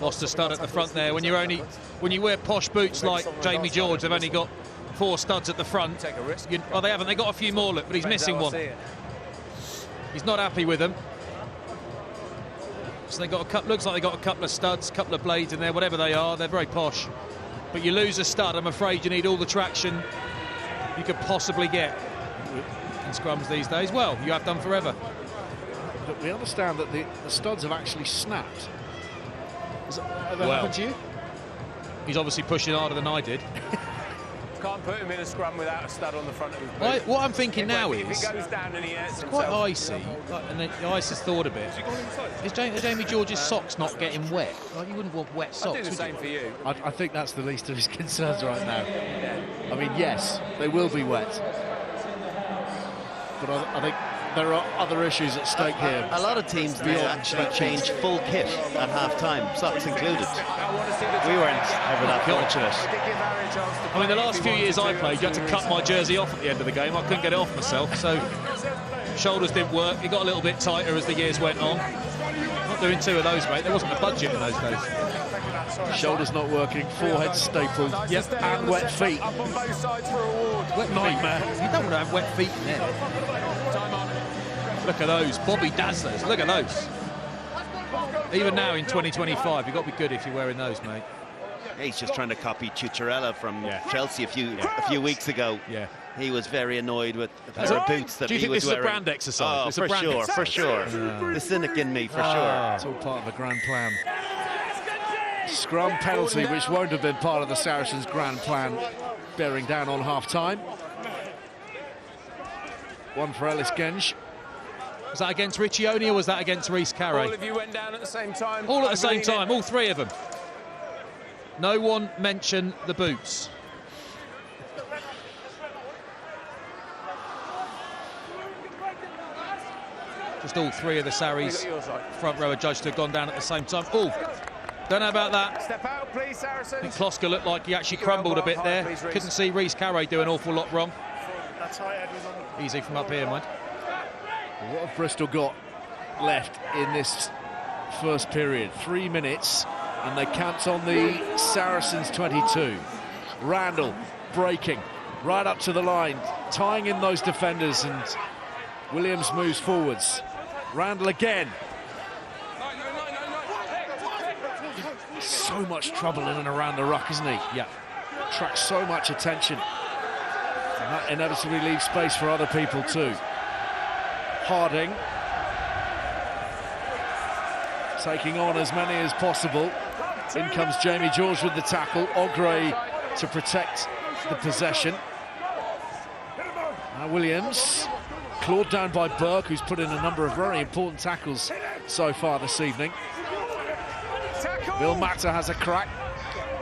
Lost a stud at the front there. When you wear posh boots like Jamie George, they've only got 4 studs at the front. Take a risk. Oh, they haven't. They got a few more. Look, but he's missing one. He's not happy with them. So they got a couple. Looks like they got a couple of studs, couple of blades in there. Whatever they are, they're very posh. But you lose a stud, I'm afraid you need all the traction you could possibly get in scrums these days. Well, you have done forever. But we understand that the studs have actually snapped. Has that happened to you? He's obviously pushing harder than I did. Can't put him in a scrum without a stud on the front of his boot. What I'm thinking now if is, he goes down and he hurts it's himself. quite icy, and the ice has thawed a bit. Is Jamie George's socks not getting wet? Like, you wouldn't want wet socks, I'd do the same for you. I think that's the least of his concerns right now. I mean, yes, they will be wet. But I think there are other issues at stake here. A lot of teams do actually change full kit at half-time, socks included. We weren't ever that fortunate. I mean, the last few years I played, you had to cut my jersey off at the end of the game. I couldn't get it off myself, so shoulders didn't work. It got a little bit tighter as the years went on. Not doing 2 of those, mate. There wasn't a budget in those days. Shoulders not working, forehead stapled, and wet feet. Up on both sides for awards. Wet nightmare. You don't want to have wet feet in there. Look at those, Bobby Dazzlers. Look at those. Even now in 2025, you've got to be good if you're wearing those, mate. Yeah, he's just trying to copy Cucurella from Chelsea a few weeks ago. Yeah. He was very annoyed with the pair of boots that Do you he think was this is wearing. a brand exercise? Oh, It's a brand for sure. The cynic in me, for sure. It's all part of a grand plan. Scrum penalty, which won't have been part of the Saracens' grand plan, bearing down on half-time. One for Ellis Genge. Was that against Riccioni or was that against Reece Carey? All of you went down at the same time. All at the same time, all 3 of them. No one mentioned the boots. Just all 3 of the Saris front row are judged to have gone down at the same time. Oh, don't know about that. Step out, please, Saracens. I think Kloska looked like he actually crumbled a bit there. Couldn't see Reece Carey do an awful lot wrong. Easy from up here, mate. What have Bristol got left in this first period? 3 minutes And they camped on the Saracens 22. Randall breaking right up to the line, tying in those defenders, and Williams moves forwards. Randall again. So much trouble in and around the ruck, isn't he? Yeah. Attracts so much attention. And that inevitably leaves space for other people too. Harding taking on as many as possible. In comes Jamie George with the tackle. Ogre to protect the possession. Now Williams, clawed down by Burke, who's put in a number of very important tackles so far this evening. Bill Matter has a crack.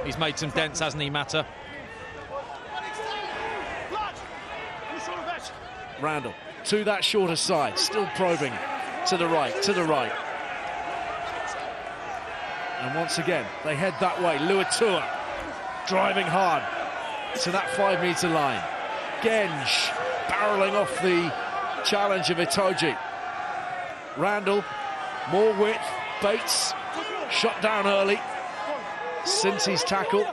He's made some dents, hasn't he, Matter? Randall to that shorter side, still probing to the right, to the right. And once again, they head that way. Luatua driving hard to that 5-metre line. Genge barrelling off the challenge of Itoje. Randall, more width, Bates, shot down early. Cincy's tackle.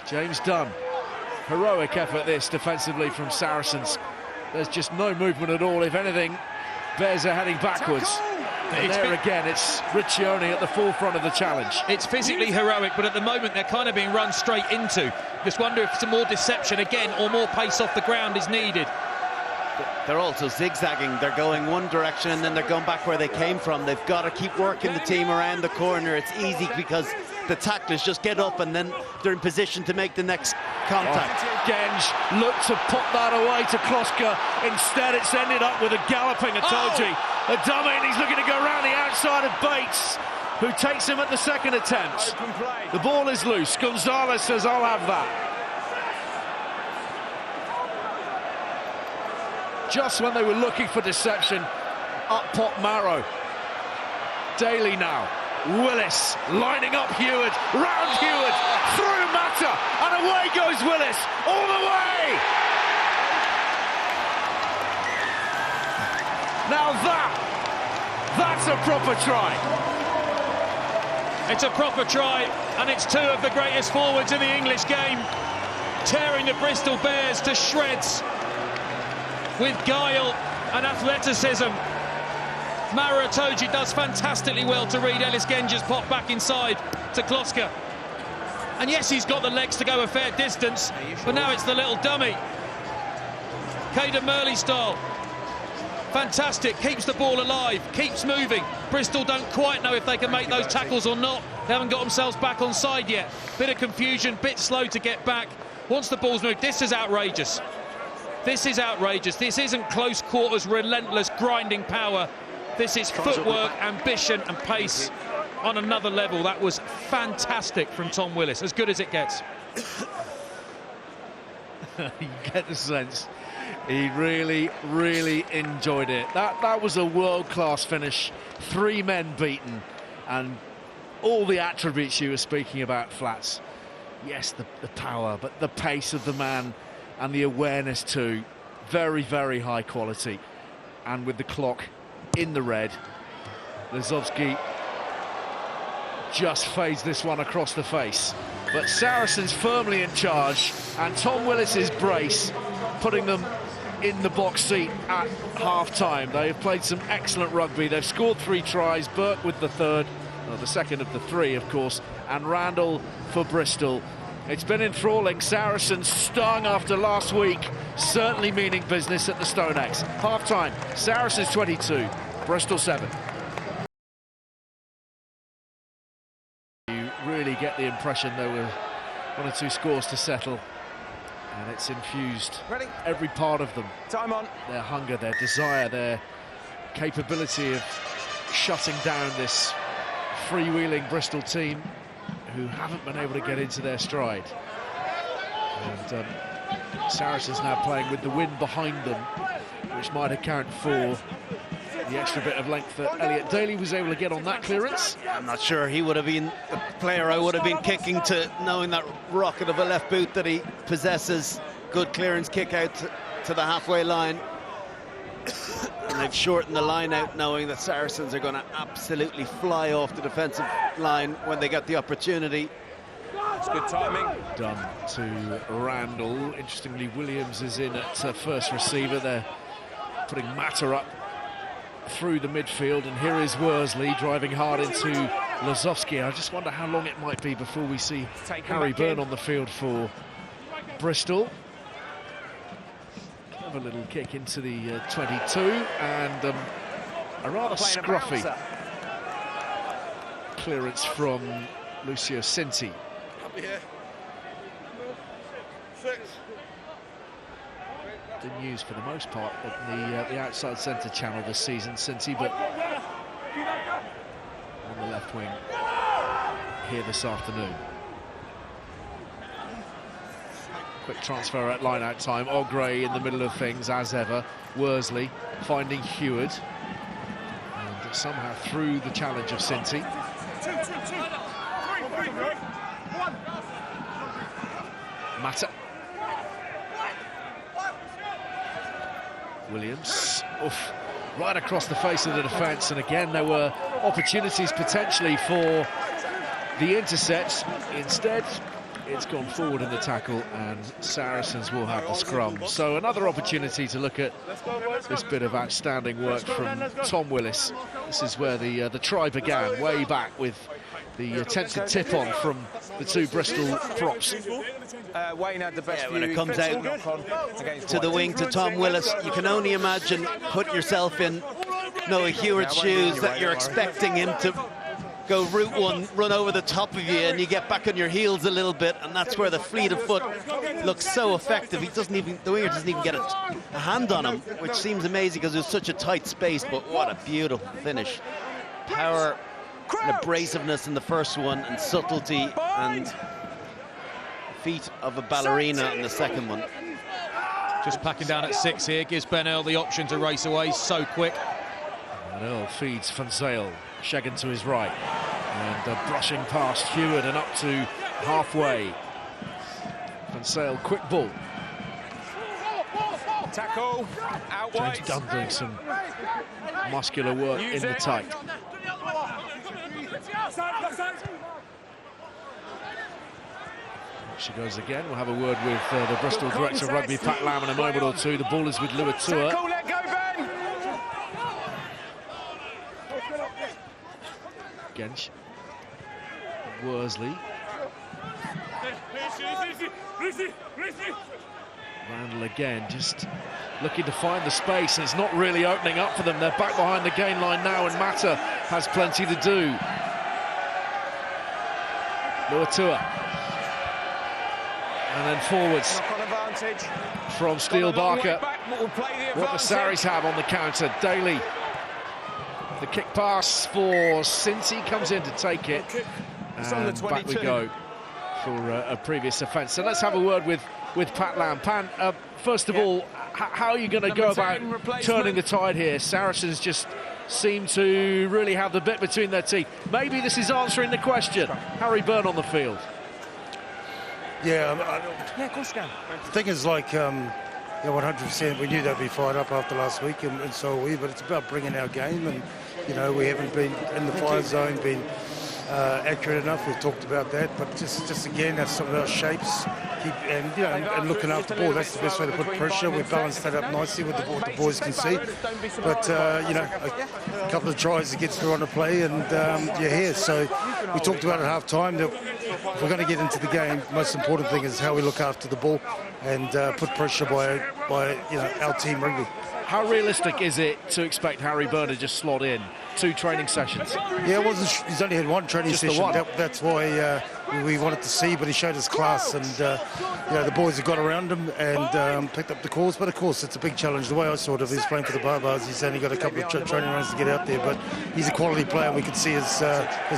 James Dunn. Heroic effort this defensively from Saracens. There's just no movement at all. If anything, Bears are heading backwards. And there again, it's Riccione at the forefront of the challenge. It's physically heroic, but at the moment they're kind of being run straight into. Just wonder if some more deception again or more pace off the ground is needed. They're also zigzagging. They're going one direction and then they're going back where they came from. They've got to keep working the team around the corner. It's easy because the tacklers just get up and then they're in position to make the next contact. Genge looked to pop that away to Kloska. Instead, it's ended up with a galloping Itoje. A dummy, and he's looking to go around the outside of Bates, who takes him at the second attempt. The ball is loose. Gonzalez says, I'll have that. Just when they were looking for deception, up pop Marrow. Daly now. Willis lining up Heward, round Heward, through Matter, and away goes Willis, all the way! Now that's a proper try. It's a proper try, and it's two of the greatest forwards in the English game, tearing the Bristol Bears to shreds with guile and athleticism. Mara Itoje does fantastically well to read Ellis Genge's pop back inside to Kloska. And yes, he's got the legs to go a fair distance, but now it's the little dummy. Caden Murley style. Fantastic, keeps the ball alive, keeps moving. Bristol don't quite know if they can make those tackles or not. They haven't got themselves back on side yet. Bit of confusion, bit slow to get back. Once the ball's moved, this is outrageous. This is outrageous. This isn't close quarters, relentless, grinding power. This is footwork, ambition and pace on another level. That was fantastic from Tom Willis, as good as it gets. You get the sense he really, really enjoyed it. That was a world-class finish. 3 men beaten, and all the attributes you were speaking about, Flats. Yes, the power, but the pace of the man and the awareness too. Very, very high quality. And with the clock in the red, Lazowski just fades this one across the face. But Saracens firmly in charge, and Tom Willis's brace putting them in the box seat at half-time. They have played some excellent rugby. They've scored 3 tries, Burke with the third, well, the second of the 3, of course, and Randall for Bristol. It's been enthralling. Saracens stung after last week, certainly meaning business at the StoneX. Half-time, Saracens 22, Bristol 7. You really get the impression there were 1 or 2 scores to settle, and it's infused every part of them. Time on. Their hunger, their desire, their capability of shutting down this freewheeling Bristol team who haven't been able to get into their stride. And Saracens now playing with the wind behind them, which might account for the extra bit of length that Elliot Daly was able to get on that clearance. I'm not sure he would have been the player I would have been kicking to, knowing that rocket of a left boot that he possesses. Good clearance kick out to the halfway line. And they've shortened the line out, knowing that Saracens are going to absolutely fly off the defensive line when they get the opportunity. It's good timing. Done to Randall. Interestingly, Williams is in at first receiver. They're putting Matter up through the midfield, and here is Worsley driving hard into Lazowski. I just wonder how long it might be before we see Harry Byrne on the field for Bristol. Have a little kick into the 22, and a rather scruffy clearance from Lucio Cinti. Been used for the most part at the outside centre channel this season, Cinti, but on the left wing here this afternoon. Quick transfer at line-out time. Ogray in the middle of things, as ever. Worsley finding Heward. And somehow through the challenge of Cinti. Matter. Williams. Oof. Right across the face of the defence. And again, there were opportunities potentially for the intercepts. Instead, it's gone forward in the tackle, and Saracens will have the scrum. So another opportunity to look at this bit of outstanding work from Tom Willis. This is where the try began, way back with the attempted tip-on from the two Bristol props. Wayne had the best when it comes out to the wing to Tom Willis, you can only imagine, put yourself in Noah Heward's shoes, that you're expecting him to go route one, run over the top of you, and you get back on your heels a little bit, and that's where the fleet of foot looks so effective. He doesn't even, the winger doesn't even get a hand on him, which seems amazing because there's such a tight space, but what a beautiful finish. Power and abrasiveness in the first one, and subtlety and feet of a ballerina in the second one. Just packing down at 6 here, gives Ben Earl the option to race away so quick. And Earl feeds Van Zyl. Shagan to his right, and brushing past Heward and up to halfway. Van Zyl, quick ball. Tackle, out wide. James Dunn doing some muscular work in the tight. She goes again. We'll have a word with the Bristol Director of Rugby, Pat Lamb, in a moment or two. The ball is with Itoje. Tackle, let go, Ben! Again, Worsley. Randall again, just looking to find the space, and it's not really opening up for them. They're back behind the gain line now, and Matter has plenty to do. Itoje. And then forwards from Steele Barker. What the Saris have on the counter. Daly. The kick pass for Cinti, comes in to take it, and back we go for a previous offence. So let's have a word with Pat Lamb. Pan, first of all, how are you going to go about turning the tide here? Saracens just seem to really have the bit between their teeth. Maybe this is answering the question. Harry Byrne on the field. Yeah, of course you can. The thing is, like, yeah, 100%. We knew they'd be fired up after last week, and so are we. But it's about bringing our game, and you know, we haven't been in the fire zone, been accurate enough. We've talked about that, but just again, that's some of our shapes. And you know, and looking after the ball. That's the best way to put pressure. We've balanced that up nicely with what the boys can see. But you know, a couple of tries to get through on the play, and you're here. So we talked about at half time that if we're going to get into the game, the most important thing is how we look after the ball and put pressure by you know, our team rugby. How realistic is it to expect Harry Byrne to just slot in 2 training sessions? Yeah, he's only had 1 training session. That's why we wanted to see, but he showed his class, and you know, the boys have got around him and picked up the calls. But of course, it's a big challenge. The way I saw it, if he's playing for the Barbars, he's only got a couple of training runs to get out there. But he's a quality player, and we can see his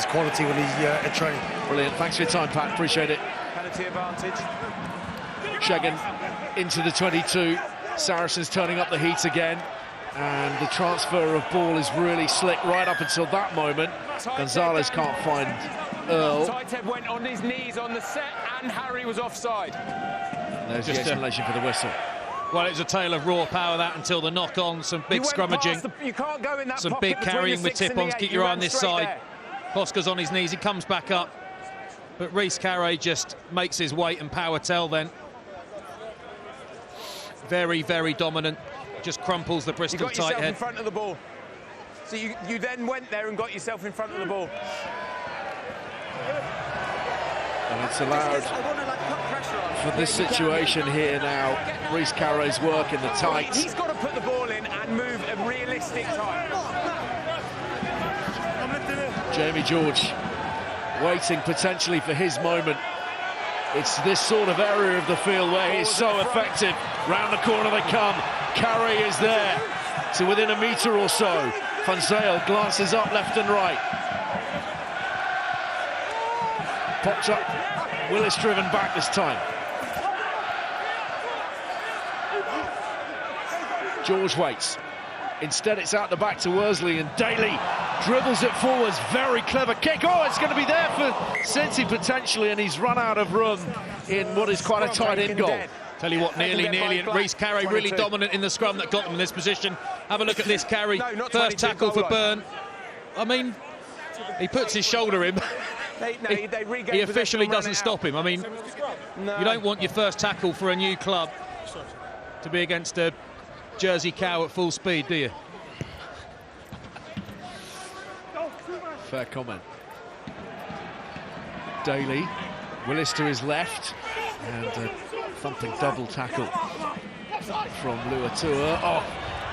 quality when he's at training. Brilliant. Thanks for your time, Pat. Appreciate it. Penalty advantage. Shagan into the 22. Saracens turning up the heat again, and the transfer of ball is really slick right up until that moment. Gonzalez can't find Earl. Itoje went on his knees on the set, and Harry was offside. There's the explanation for the whistle. Well, it was a tale of raw power, that, until the knock-on, some big scrummaging, you can't go in that some pocket big carrying with tip-ons. Keep your eye on this side. There. Posca's on his knees, he comes back up. But Rhys Carre just makes his weight and power tell then. Very, very dominant. Just crumples the Bristol tight head. You got yourself in front of the ball. So you then went there and got yourself in front of the ball. And it's allowed for this situation here now. Rhys Carre's work in the tight. He's got to put the ball in and move a realistic time. Jamie George waiting potentially for his moment. It's this sort of area of the field where he's so effective. Round the corner they come. Carre is there to within a metre or so. Van Zyl glances up left and right. Pops up. Willis driven back this time. George waits. Instead, it's out the back to Worsley, and Daly dribbles it forwards. Very clever kick. Oh, it's going to be there for Cincy potentially, and he's run out of room in what is quite a tight-in goal. Tell you what, nearly, and Rhys Carre really dominant in the scrum that got them in this position. Have a look at this Carre. First tackle for Byrne. I mean, he puts his shoulder in. He officially doesn't stop him. I mean, you don't want your first tackle for a new club to be against a Jersey cow at full speed, do you? Fair comment. Daly, Willis to his left, and a thumping double tackle from Itoje. Oh,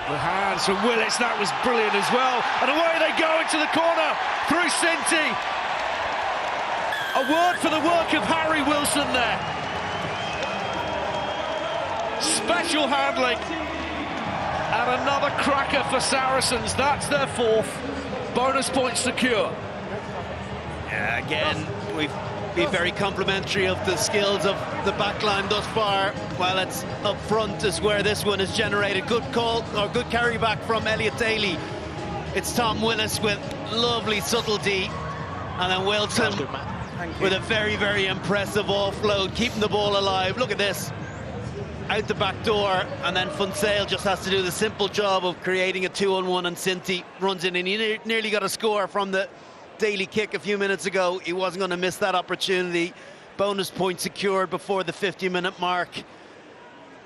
the hands from Willis, that was brilliant as well. And away they go into the corner through Cincy. A word for the work of Harry Wilson there. Special handling. And another cracker for Saracens. That's their fourth. Bonus points secure. Yeah, again, we've been very complimentary of the skills of the backline thus far. While it's up front is where this one has generated good call or good carry back from Elliot Daly. It's Tom Willis with lovely subtlety, and then Wilson with a very, very impressive offload, keeping the ball alive. Look at this. Out the back door, and then Van Zyl just has to do the simple job of creating a 2-on-1, and Cincy runs in, and he nearly got a score from the Daly kick a few minutes ago. He wasn't going to miss that opportunity. Bonus point secured before the 50-minute mark,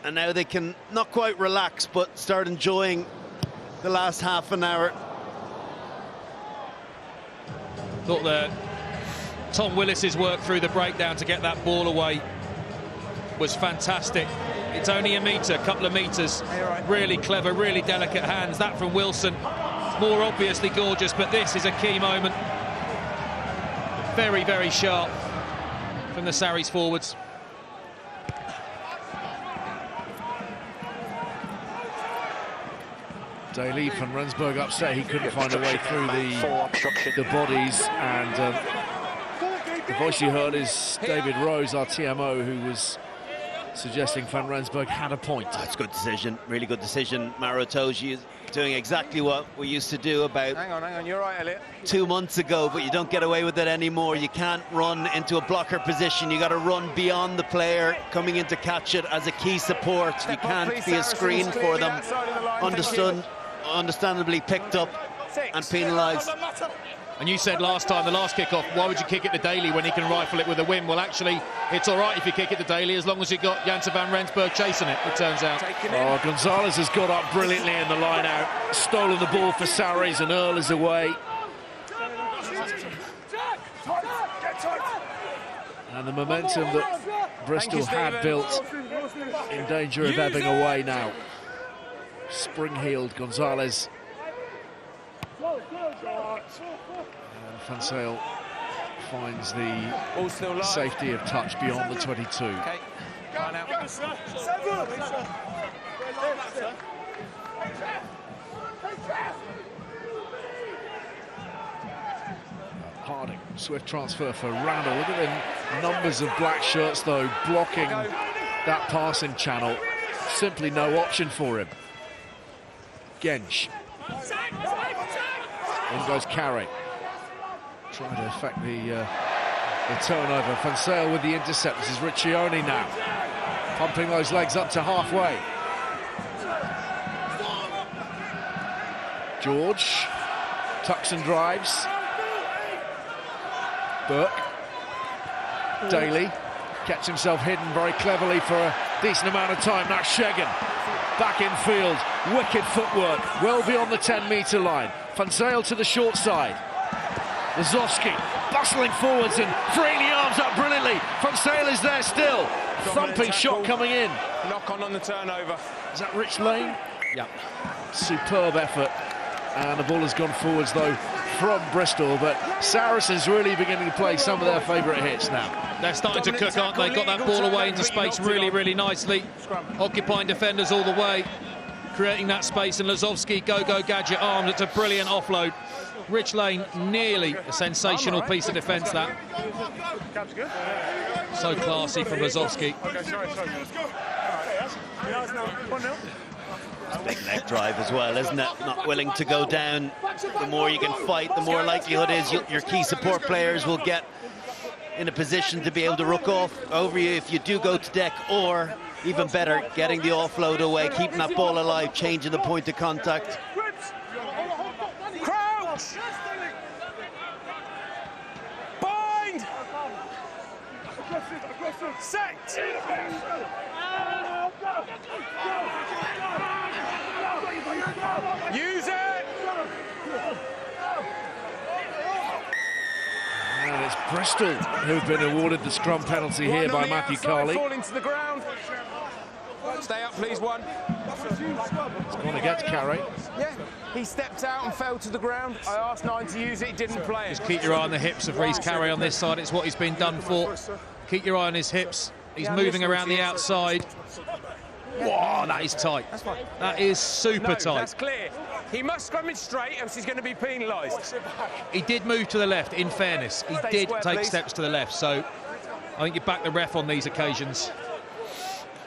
and now they can not quite relax but start enjoying the last half an hour. Thought that Tom Willis's work through the breakdown to get that ball away was fantastic. It's only a metre, a couple of metres. Really clever, really delicate hands. That from Wilson, more obviously gorgeous, but this is a key moment. Very, very sharp from the Sarries forwards. Daly, Van Rensburg upset he couldn't find a way through the bodies, and the voice you heard is David Rose, our TMO, who was suggesting Van Rensburg had a point. That's a good decision, really good decision. Itoje is doing exactly what we used to do about hang on, you're right, Elliot. 2 months ago, but you don't get away with it anymore. You can't run into a blocker position. You got to run beyond the player coming in to catch it as a key support. You can't be a screen for them. Understandably picked up and penalised. And you said last time, the last kick-off, why would you kick it to Daly when he can rifle it with a win? Well, actually, it's all right if you kick it to Daly as long as you've got Jansen van Rensburg chasing it, it turns out. Oh, Gonzalez has got up brilliantly in the line-out, stolen the ball for Sarries, and Earl is away. And the momentum that Bristol had built in danger of ebbing away now. Spring-heeled Gonzalez. Van Zyl finds the safety of touch beyond the 22. Okay. Harding, swift transfer for Randall. Look at the numbers of black shirts, though, blocking that passing channel. Simply no option for him. Gensch. In goes Carre. Trying to affect the turnover. Van Zyl with the intercept. This is Riccioni now. Pumping those legs up to halfway. George tucks and drives. Burke. Daly gets himself hidden very cleverly for a decent amount of time. Now Shegan back in field. Wicked footwork, well beyond the 10-metre line. Van Zyl to the short side. Lazowski bustling forwards and freeing the arms up brilliantly. Van Zyl is there still. Thumping shot coming in. Knock on the turnover. Is that Rich Lane? Yeah. Superb effort. And the ball has gone forwards though from Bristol, but Saracens really beginning to play some of their favourite hits now. They're starting to cook, aren't they? Got that ball away into space really, really nicely. Occupying defenders all the way, creating that space, and Lazowski, go, gadget arms. It's a brilliant offload. Rich Lane, nearly a sensational piece of defence, that. So classy from Lazowski. Big leg drive as well, isn't it? Not willing to go down. The more you can fight, the more likelihood is your key support players will get in a position to be able to rook off over you if you do go to deck, or even better, getting the offload away, keeping that ball alive, changing the point of contact. Crouch! Bind! Set! Use it! And it's Bristol who've been awarded the scrum penalty here by Matthew Carley. Falling to the ground. Stay up, please, one. It's going to get to Carey. Yeah, he stepped out and fell to the ground. I asked 9 to use it, he didn't play it. Just keep your eye on the hips of Rhys Carey on this side. It's what he's been done for. Keep your eye on his hips. He's moving around the outside. Whoa, that is tight. That is super tight. That's clear. He must scrummage straight, else he's going to be penalised. He did move to the left, in fairness. He did take steps to the left, so I think you back the ref on these occasions.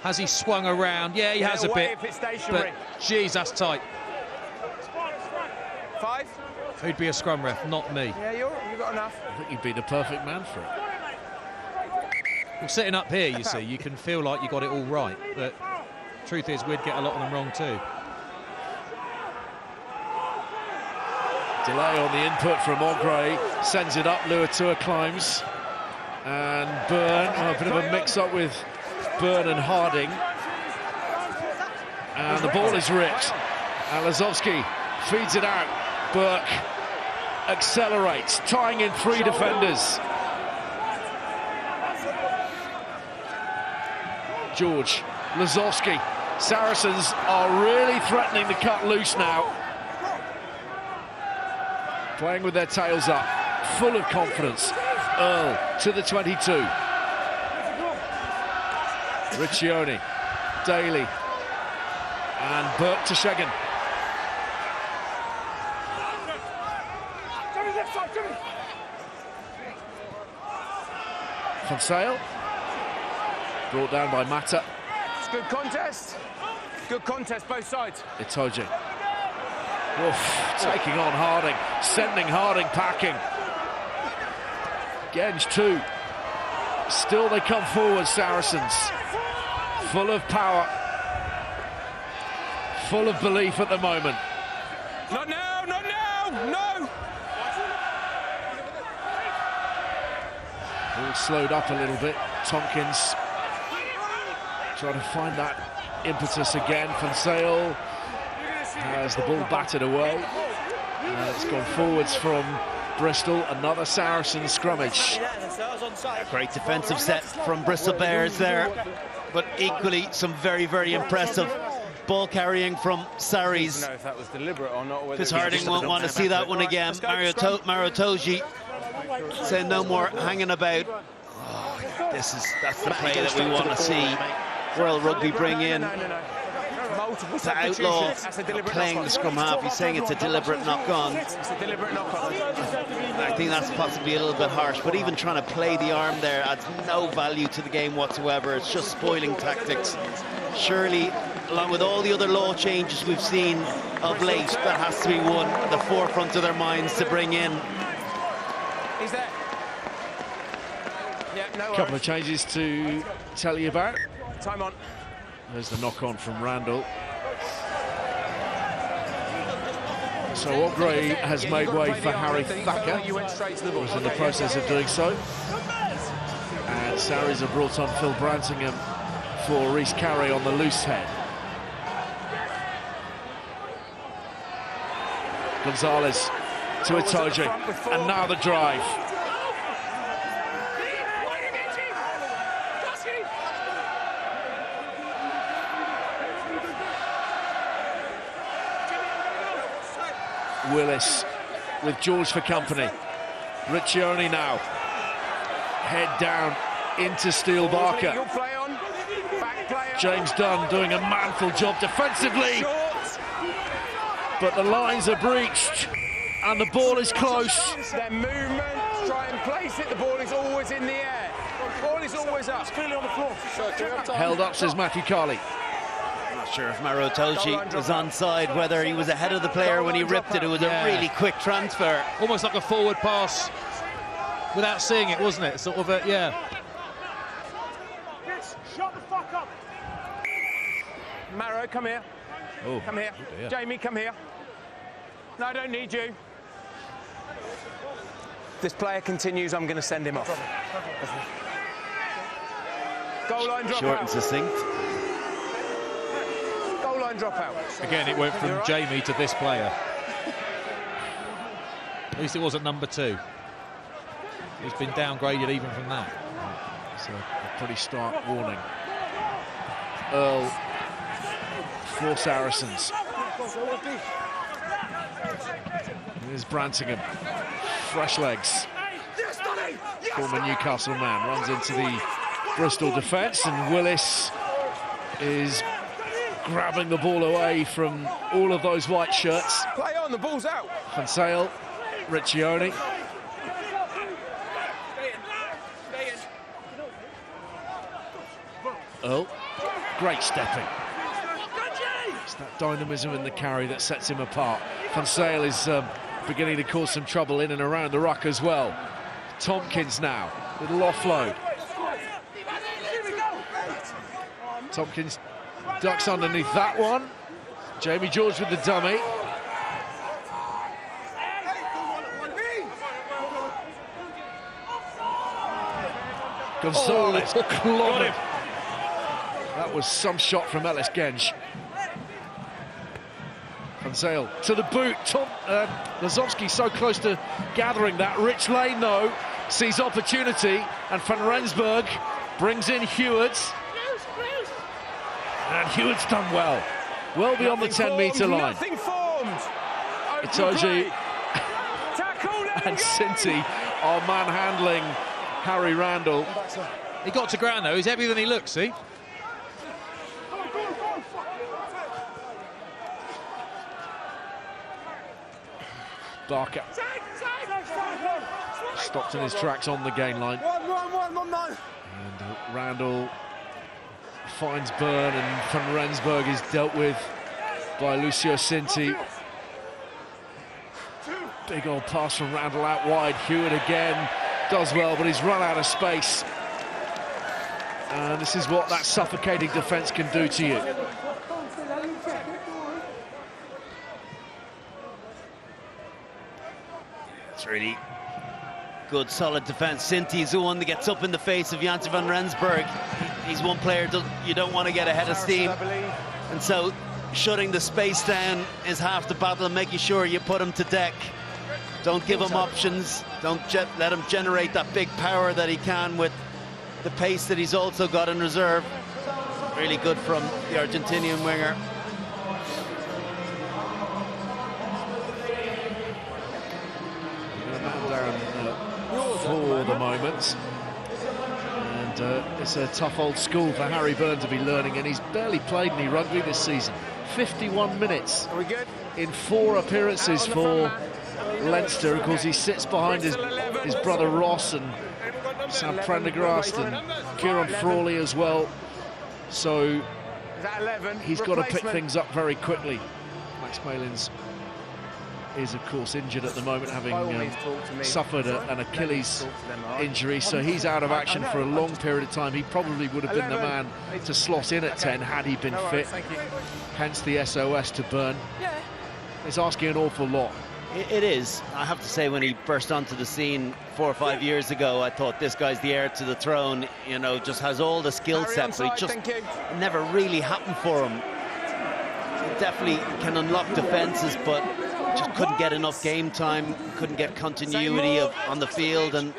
Has he swung around? Yeah, he has a bit. But, geez, that's tight. 5? Who'd be a scrum ref? Not me. Yeah, you've got enough. I think you'd be the perfect man for it. Well, sitting up here, you see, you can feel like you got it all right. But truth is, we'd get a lot of them wrong too. Delay on the input from Ogre, sends it up, Itoje climbs. And Byrne, a bit of a mix-up with Byrne and Harding. And the ball is ripped. And Lazowski feeds it out. Burke accelerates, tying in 3 defenders. George, Lazowski. Saracens are really threatening to cut loose now. Playing with their tails up, full of confidence. Earl to the 22. Riccioni, Daly, and Burke to Shegan. Van Zyl, brought down by Mata. It's good contest. Good contest, both sides. Itoje. Oof, taking on Harding, sending Harding packing. Genge too. Still they come forward, Saracens. Full of power. Full of belief at the moment. Not now, not now, no! All slowed up a little bit. Tompkins trying to find that impetus again. Van Zyl has the ball batted away. It's gone forwards from Bristol. Another Saracen scrummage. Great defensive set from Bristol Bears there, but equally some very, very impressive ball carrying from Saris. I don't know if that was deliberate or not. Because Harding won't want to see that one again. Itoje saying no more hanging about. Oh, that's the play that we want to see World Rugby bring in to outlaw playing the scrum half. He's saying it's a deliberate knock-on. It's a deliberate knock-on. I think that's possibly a little bit harsh, but even trying to play the arm there adds no value to the game whatsoever. It's just spoiling tactics. Surely, along with all the other law changes we've seen of late, that has to be one at the forefront of their minds to bring in. He's there. Yeah, no worries. Couple of changes to tell you about. Time on. There's the knock-on from Randall. So Ogre has made way for Harry Thacker, who was in the process of doing so. And Sarries have brought on Phil Brantingham for Rhys Carey on the loose head. Gonzalez to Itoje, and now the drive. Willis with George for company. Riccioni now. Head down into Steele Barker. James Dunn doing a manful job defensively. But the lines are breached and the ball is close. Their movement, try and place it, the ball is always in the air. The ball is always up. It's clearly on the floor. Held up, says Matthew Carley. Not sure if Itoje was onside, whether he was ahead of the player when he ripped it. It was a really quick transfer. Almost like a forward pass without seeing it, wasn't it? Sort of a, yeah. Shut the fuck up. Maro, come here. Oh, come here. Yeah. Jamie, come here. No, I don't need you. This player continues, I'm going to send him off. Goal line dropout. Short and succinct. Goal line dropout. Again, it went from Jamie to this player. At least it wasn't number 2. He's been downgraded even from that. It's a pretty stark warning. Earl for Saracens. Here's Brantingham. Fresh legs. Former Newcastle man runs into the Bristol defence, and Willis is grabbing the ball away from all of those white shirts. Play on, the ball's out. Van Sale, Riccioni. Earl, great stepping. It's that dynamism in the carry that sets him apart. Van Sale is beginning to cause some trouble in and around the ruck as well. Tompkins now, little offload. Tompkins ducks underneath that one. Jamie George with the dummy. Gonzalez clobbered. That was some shot from Ellis Genge. Van Sale to the boot. Lazowski so close to gathering that. Rich Lane, though, sees opportunity, and Van Rensburg brings in Hewitt. And Hewitt's done well. Well beyond the 10-metre line. Nothing formed. Itoje and Sinti are manhandling Harry Randall. He got to ground, though. He's heavier than he looks, see? Barker stopped in his tracks on the gain line. And Randall finds Byrne, and Van Rensburg is dealt with by Lucio Sinti. Big old pass from Randall out wide. Hewitt again does well, but he's run out of space. And this is what that suffocating defence can do to you. It's really good, solid defence. Sinti's the one that gets up in the face of Janssen van Rensburg. He's one player you don't want to get ahead of steam. And so shutting the space down is half the battle, and making sure you put him to deck. Don't give him options. Don't let him generate that big power that he can with the pace that he's also got in reserve. Really good from the Argentinian winger. For the moment, and it's a tough old school for Harry Byrne to be learning, and he's barely played any rugby this season. 51 minutes in 4 appearances for Leinster. Of course, he sits behind his brother Ross and Sam Prendergast and Kieran Frawley as well, so he's got to pick things up very quickly. Max Malins is of course injured at the moment, having suffered an Achilles injury, so he's out of action for a long period of time. He probably would have been the man to slot in at 10 had he been fit, hence the SOS to Byrne. is asking an awful lot. It is. I have to say, when he burst onto the scene 4 or 5 years ago, I thought this guy's the heir to the throne. You know, just has all the skill set, but it just never really happened for him. He definitely can unlock defences, but just couldn't get enough game time, couldn't get continuity on the field and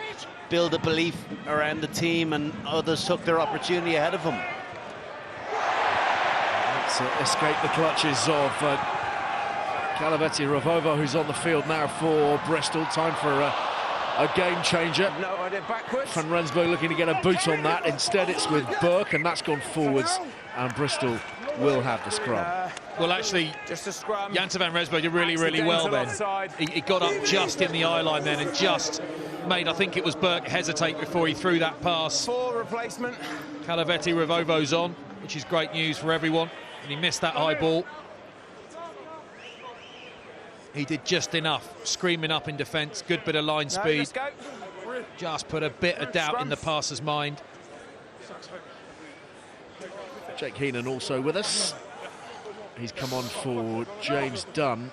build a belief around the team, and others took their opportunity ahead of him. Let's escape the clutches of Gallagher, who's on the field now for Bristol. Time for a game changer. No idea, backwards. Van Rensburg looking to get a boot on that. Instead, it's with Burke, and that's gone forwards, and Bristol will have the scrum. Well, actually, just a scrum. Janssen van Rensburg did really, really well then. He got up just in the eye line then and just made, I think it was Burke, hesitate before he threw that pass. 4 replacement. Gallagher-Rivovo's on, which is great news for everyone. And he missed that high ball. He did just enough, screaming up in defence, good bit of line speed. Just put a bit of doubt in the passer's mind. Jake Heenan also with us. He's come on for James Dunn.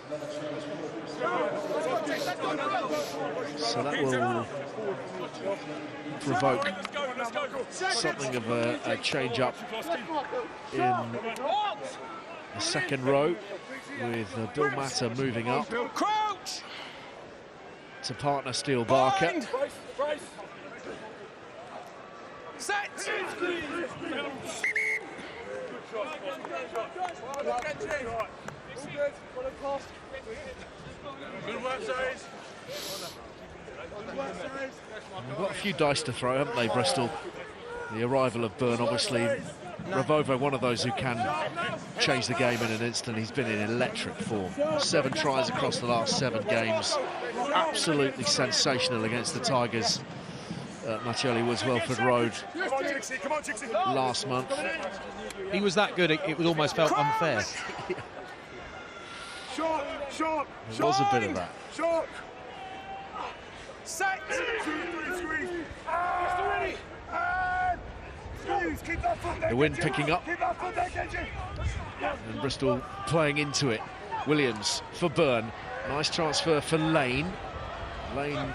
So that will provoke something of a change-up in the second row, with Bill Matter moving up to partner Steele Barker. Set. They've got a few dice to throw, haven't they, Bristol? The arrival of Byrne, obviously. Rivovo, one of those who can change the game in an instant. He's been in electric form. 7 tries across the last 7 games. Absolutely sensational against the Tigers at Mattioli Woods Welford Road last month. He was that good, it was almost felt unfair. There was a bit of that. The wind picking up, and Bristol playing into it. Williams for Byrne. Nice transfer for Lane. Lane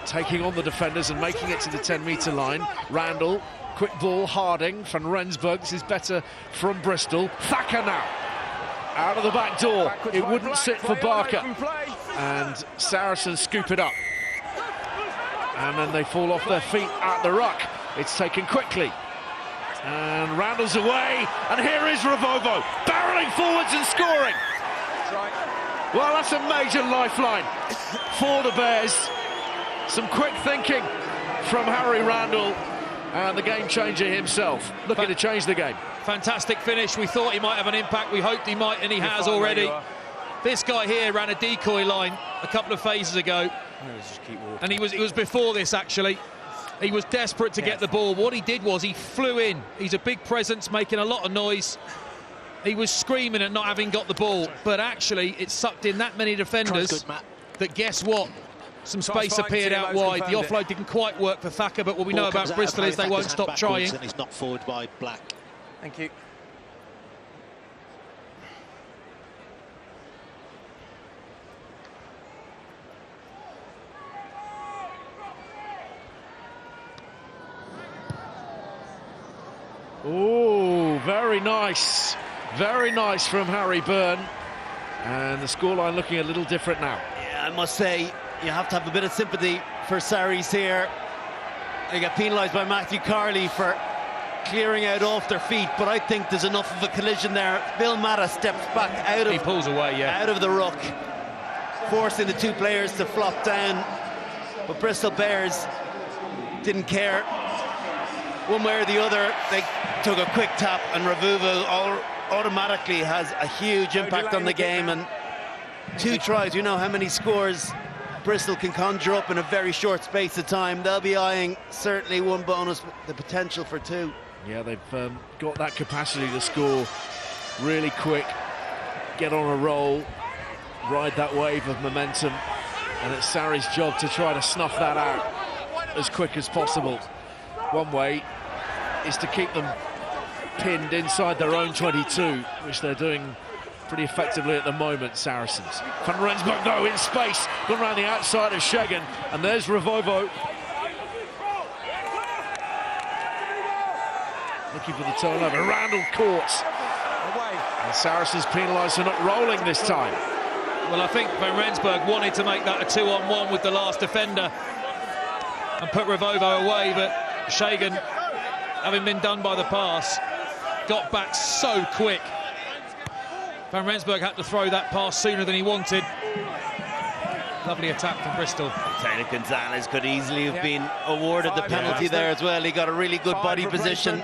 taking on the defenders and making it to the 10-metre line. Randall, quick ball, Harding, Van Rensburg. This is better from Bristol. Thacker now, out of the back door. It wouldn't sit for Barker, and Saracens scoop it up. And then they fall off their feet at the ruck. It's taken quickly. And Randall's away, and here is Rivovo, barrelling forwards and scoring. Well, that's a major lifeline for the Bears. Some quick thinking from Harry Randall, and the game changer himself, looking to change the game. Fantastic finish. We thought he might have an impact. We hoped he might, and he has already. This guy here ran a decoy line a couple of phases ago, and it was before this, actually. He was desperate to get the ball. What he did was he flew in. He's a big presence, making a lot of noise. He was screaming at not having got the ball, but actually it sucked in that many defenders that, guess what? Some space appeared out wide. The offload didn't quite work for Thacker, but what we know about Bristol is they won't stop trying. And he's knocked forward by Black. Thank you. Oh, very nice from Harry Byrne, and the scoreline looking a little different now. Yeah, I must say, you have to have a bit of sympathy for Sarries here. They got penalised by Matthew Carley for clearing out off their feet, but I think there's enough of a collision there. Bill Matta steps back out of, he pulls away, out of the ruck, forcing the 2 players to flop down, but Bristol Bears didn't care. One way or the other, they took a quick tap, and Rivovo automatically has a huge impact on the game, and 2 tries. You know how many scores Bristol can conjure up in a very short space of time. They'll be eyeing certainly 1 bonus, the potential for 2. Yeah, they've got that capacity to score really quick, get on a roll, ride that wave of momentum, and it's Sarri's job to try to snuff that out as quick as possible. One way is to keep them pinned inside their own 22, which they're doing pretty effectively at the moment, Saracens. Van Rensburg, though, in space, gone around the outside of Shagan, and there's Revovo. Looking for the turnover. Randall caught. And Saracens penalised for not rolling this time. Well, I think Van Rensburg wanted to make that a 2-on-1 with the last defender and put Revovo away, but Shagan, having been done by the pass, got back so quick. Van Rensburg had to throw that pass sooner than he wanted. Lovely attack from Bristol. Taylor Gonzalez could easily have been awarded the penalty there as well. He got a really good body position.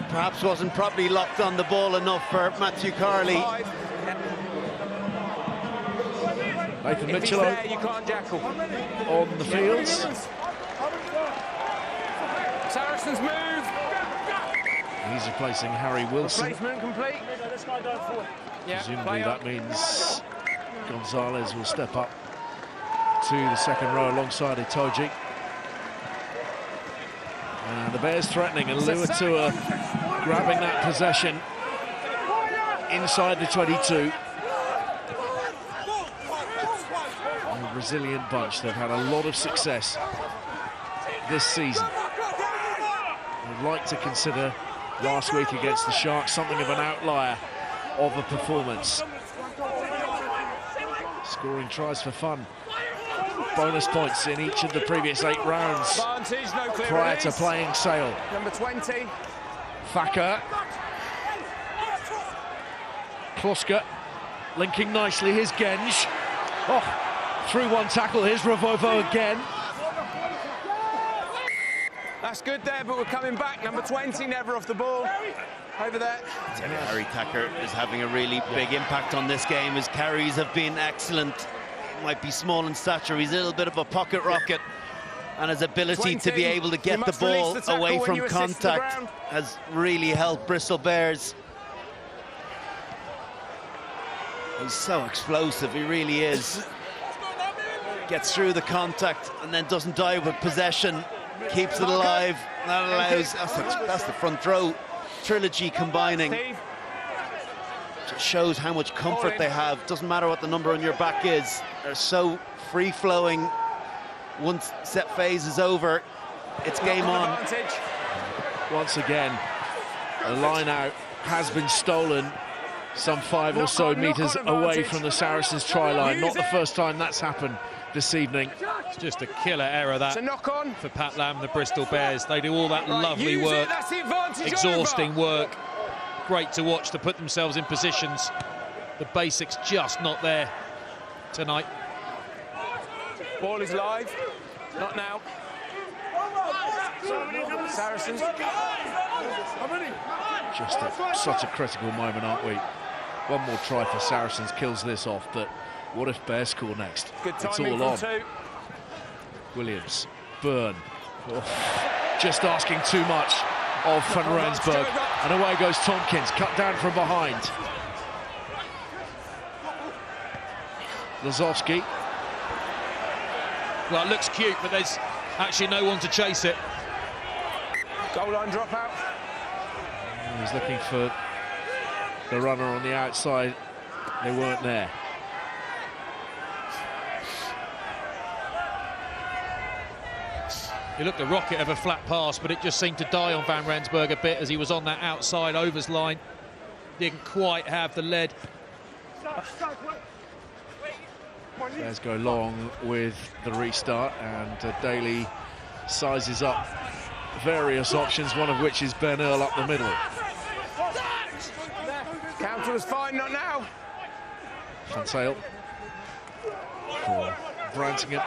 Perhaps wasn't properly locked on the ball enough for Matthew Carley. Nathan Mitchell on the field. Saracens move. He's replacing Harry Wilson. Replacement complete. Presumably that means Gonzalez will step up to the second row alongside Itoje. And the Bears threatening, and Luatua grabbing that possession inside the 22. A resilient bunch. They've had a lot of success this season. I'd like to consider last week against the Sharks something of an outlier of a performance. Scoring tries for fun. Bonus points in each of the previous 8 rounds prior to playing Sale. Number 20. Thacker. Kloska linking nicely. Here's Genge. Oh, through one tackle. Here's Revovo again. That's good there, but we're coming back. Number 20, never off the ball. Over there. Harry Thacker is having a really big impact on this game. His carries have been excellent. He might be small in stature. He's a little bit of a pocket rocket. And his ability to be able to get the ball away from contact has really helped Bristol Bears. He's so explosive, he really is. Gets through the contact and then doesn't die with possession. Keeps it alive. That allows, that's the front row trilogy combining. Just shows how much comfort they have. Doesn't matter what the number on your back is. They're so free-flowing. Once set phase is over, it's game on. Once again, the line out has been stolen some 5 or so metres away from the Saracens try line. Not the first time that's happened this evening. It's just a killer error that for Pat Lam, the Bristol Bears. They do all that lovely work, exhausting work. Great to watch, to put themselves in positions. The basics just not there tonight. Ball is live, not now. Saracens. Just such a critical moment, aren't we? One more try for Saracens kills this off, but what if Bears score next? It's all on. Williams, Byrne. Oh, just asking too much of Van Rensburg. And away goes Tompkins, cut down from behind. Lazowski. Well, it looks cute, but there's actually no one to chase it. Goal line dropout. He's looking for the runner on the outside. They weren't there. He looked a rocket of a flat pass, but it just seemed to die on Van Rensburg a bit as he was on that outside overs line. Didn't quite have the lead. Bears go long with the restart, and Daly sizes up various options, one of which is Ben Earl up the middle. Counter was fine, not now. Van Sale for Brantingham.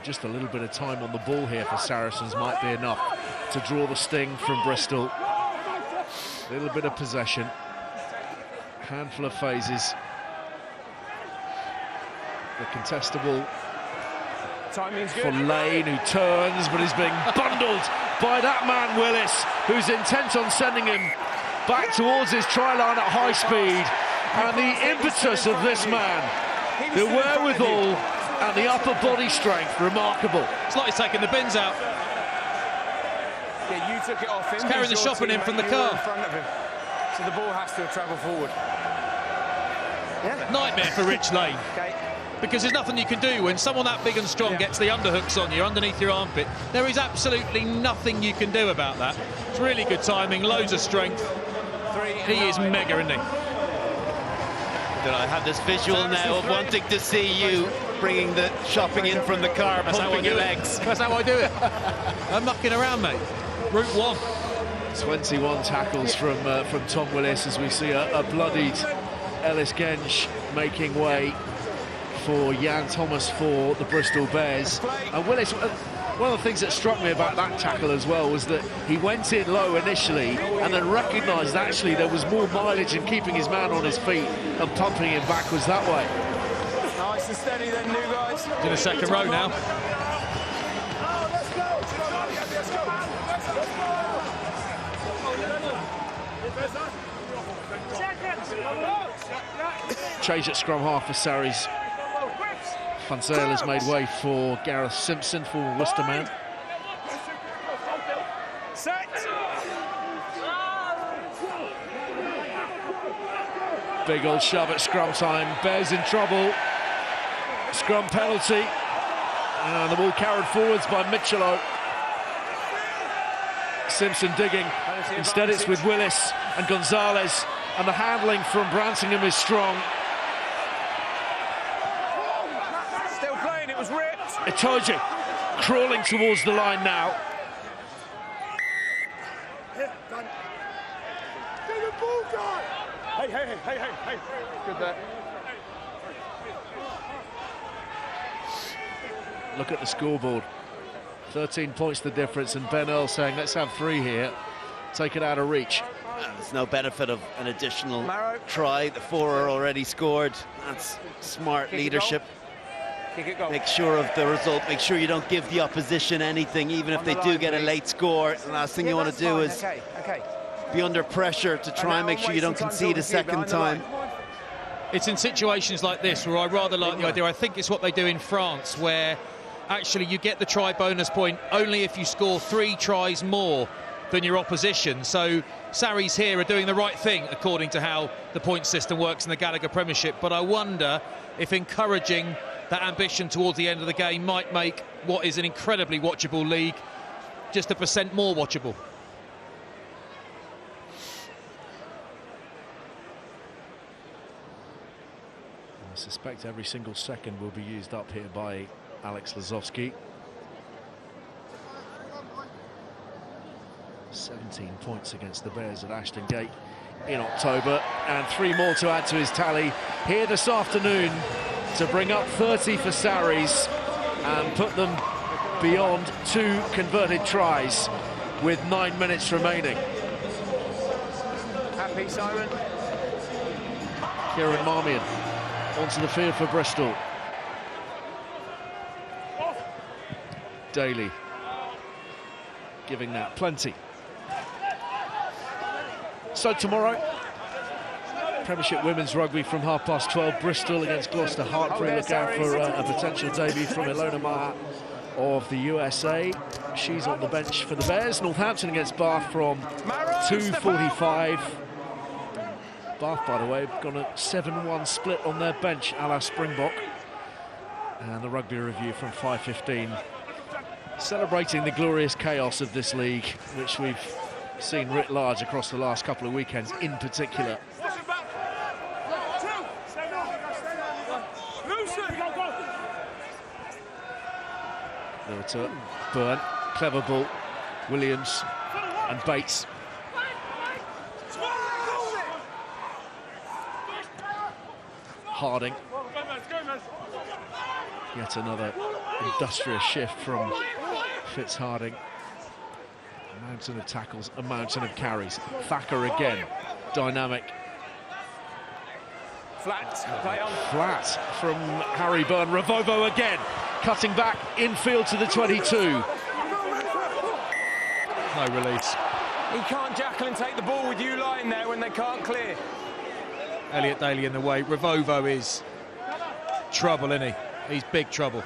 Just a little bit of time on the ball here for Saracens might be enough to draw the sting from Bristol. A little bit of possession, handful of phases. The contestable for Lane, who turns but is being bundled by that man Willis, who's intent on sending him back towards his try line at high speed. And the impetus of this man, the wherewithal and the upper body strength, remarkable. It's like he's taking the bins out. Yeah, you took it off him. He's carrying the shopping in from the car. So the ball has to travel forward. Yeah. Nightmare for Rich Lane. Okay. Because there's nothing you can do when someone that big and strong gets the underhooks on you underneath your armpit. There is absolutely nothing you can do about that. It's really good timing, loads of strength. He is mega, isn't he? I have this visual now of wanting to see you bringing the shopping in from the car, pumping your legs. That's how I do it. I'm mucking around, mate. Route 1. 21 tackles from Tom Willis as we see a bloodied Ellis Gensch making way for Jan Thomas for the Bristol Bears. And Willis, one of the things that struck me about that tackle as well was that he went in low initially and then recognised actually there was more mileage in keeping his man on his feet and pumping him backwards that way. Nice and steady then, new guys. In the second row now. Change at scrum half for Sarries. Funzel has made way for Gareth Simpson for Worcester man. Big old shove at scrum time. Bears in trouble. Scrum penalty. And the ball carried forwards by Mitchello. Simpson digging. Instead it's with Willis and Gonzalez. And the handling from Brantingham is strong. Still playing, it was ripped. Itoje crawling towards the line now. Hey. Good there. Look at the scoreboard. 13 points the difference, and Ben Earl saying, let's have 3 here. Take it out of reach. There's no benefit of an additional try. The 4 are already scored. That's smart leadership. Make sure of the result. Make sure you don't give the opposition anything, even if they do get a late score. The last thing you want to do is be under pressure to try and make sure you don't concede a second time. It's in situations like this where I rather like the idea. I think it's what they do in France, where actually you get the try bonus point only if you score 3 tries more than your opposition. So Sarries here are doing the right thing according to how the point system works in the Gallagher Premiership, but I wonder if encouraging that ambition towards the end of the game might make what is an incredibly watchable league just 1% more watchable. I suspect every single second will be used up here by Alex Lazowski. 17 points against the Bears at Ashton Gate in October, and 3 more to add to his tally here this afternoon to bring up 30 for Sarries and put them beyond 2 converted tries with 9 minutes remaining. Happy, Simon? Kieran Marmion onto the field for Bristol. Daly giving that plenty. So tomorrow, Premiership Women's Rugby from 12:30, Bristol against Gloucester Hartpury. Look out for a potential debut from Ilona Maher of the USA. She's on the bench for the Bears. Northampton against Bath from 2:45. Bath, by the way, have got a 7-1 split on their bench, a la Springbok. And the Rugby Review from 5:15. Celebrating the glorious chaos of this league, which we've seen writ large across the last couple of weekends in particular. There to Byrne, clever ball, Williams and Bates. Harding. Yet another industrious shift from Fitzharding. A mountain of tackles, a mountain of carries. Thacker again, dynamic. Flat from Harry Byrne. Revovo again, cutting back infield to the 22. No release. He can't jackal and take the ball with you lying there when they can't clear. Elliot Daly in the way. Revovo is trouble, isn't he? He's big trouble.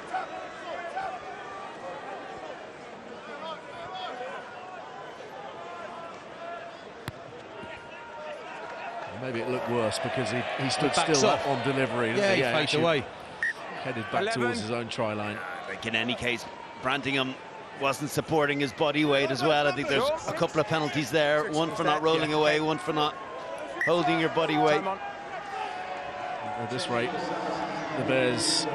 Maybe it looked worse because he stood Backs still off. on delivery. Yeah, he faked away. Headed back towards his own try line. I think in any case, Brantingham wasn't supporting his body weight as well. I think there's a couple of penalties there. One for not rolling away, one for not holding your body weight. At this rate, the Bears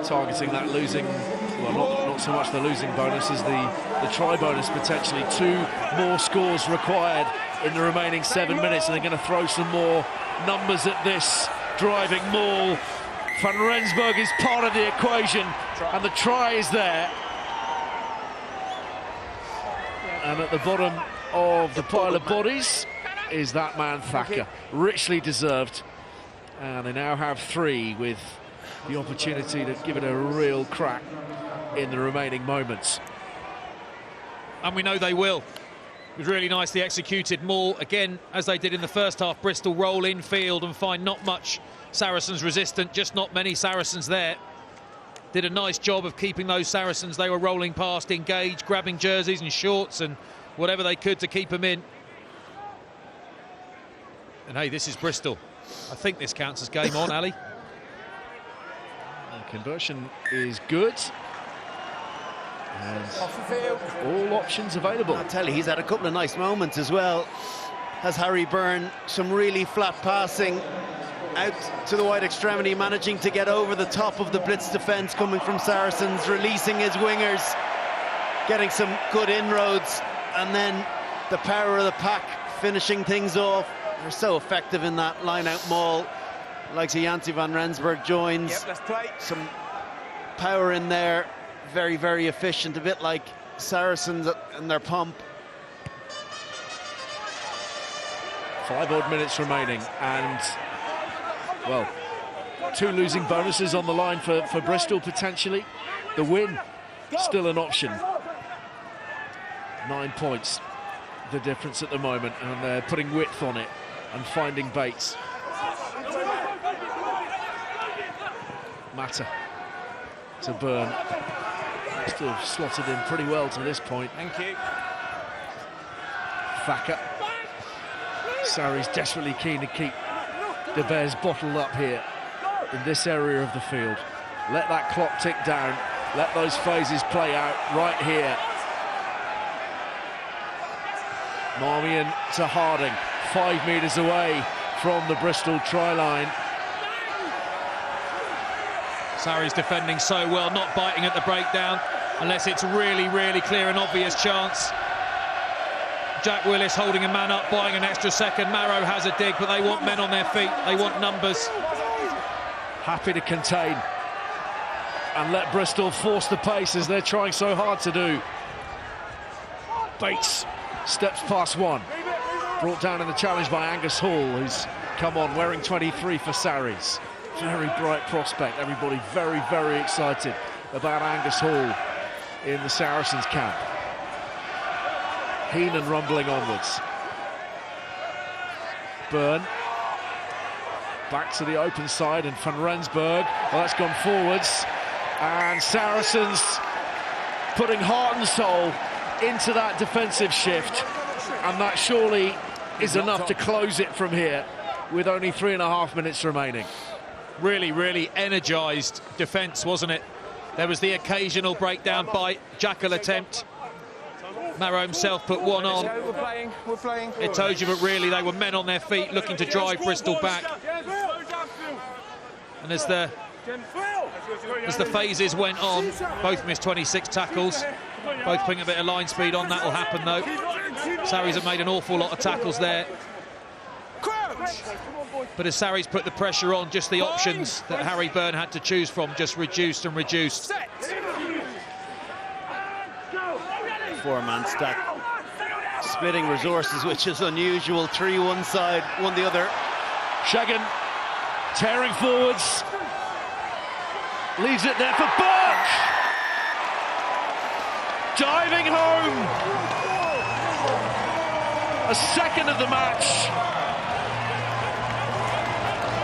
targeting that losing, well, not so much the losing bonus as the try bonus potentially. 2 more scores required in the remaining 7 minutes, and they're going to throw some more numbers at this driving maul. Van Rensburg is part of the equation, and the try is there. And at the bottom of the pile of bodies is that man Thacker, richly deserved. And they now have 3 with the opportunity to give it a real crack in the remaining moments. And we know they will. It was really nicely executed. More, again, as they did in the first half, Bristol roll in field and find not much Saracens resistant, just not many Saracens there. Did a nice job of keeping those Saracens they were rolling past engaged, grabbing jerseys and shorts and whatever they could to keep them in. And hey, this is Bristol. I think this counts as game on, Ali. The conversion is good. And all options available. I'll tell you, he's had a couple of nice moments as well. Has Harry Byrne, some really flat passing out to the wide extremity, managing to get over the top of the blitz defence coming from Saracens, releasing his wingers, getting some good inroads, and then the power of the pack finishing things off. They're so effective in that line-out maul. Like Janci van Rensburg joins. Yep, let's play. Some power in there. Very, very efficient. A bit like Saracens and their pump. 5 odd minutes remaining, and, well, 2 losing bonuses on the line for Bristol, potentially. The win, still an option. 9 points, the difference at the moment, and they're putting width on it and finding baits. Matter to Byrne. Still slotted in pretty well to this point. Thank you. Thacker. Sarri's desperately keen to keep the Bears bottled up here in this area of the field. Let that clock tick down. Let those phases play out right here. Marmion to Harding, 5 metres away from the Bristol try line. Sarri's defending so well, not biting at the breakdown unless it's really, really clear and obvious chance. Jack Willis holding a man up, buying an extra second. Marrow has a dig, but they want men on their feet. They want numbers. Happy to contain and let Bristol force the pace as they're trying so hard to do. Bates steps past one. Brought down in the challenge by Angus Hall, who's come on wearing 23 for Sarries. Very bright prospect. Everybody very, very excited about Angus Hall in the Saracens camp. Heenan rumbling onwards. Byrne back to the open side, and Van Rensburg, well, that's gone forwards, and Saracens putting heart and soul into that defensive shift, and that surely is enough to close it from here with only 3.5 minutes remaining. Really, really energised defence, wasn't it? There was the occasional breakdown bite, jackal attempt. Marrow himself put one on. We're playing. Itoje, but really they were men on their feet looking to drive Bristol back. And as the phases went on, both missed 26 tackles, both putting a bit of line speed on. That will happen though. Sarries have made an awful lot of tackles there. But as Sarries put the pressure on, just the options that Harry Byrne had to choose from just reduced and reduced. 4-man stack. Splitting resources, which is unusual. 3 one side, 1 the other. Shagan tearing forwards. Leaves it there for Burke. Diving home. A second of the match.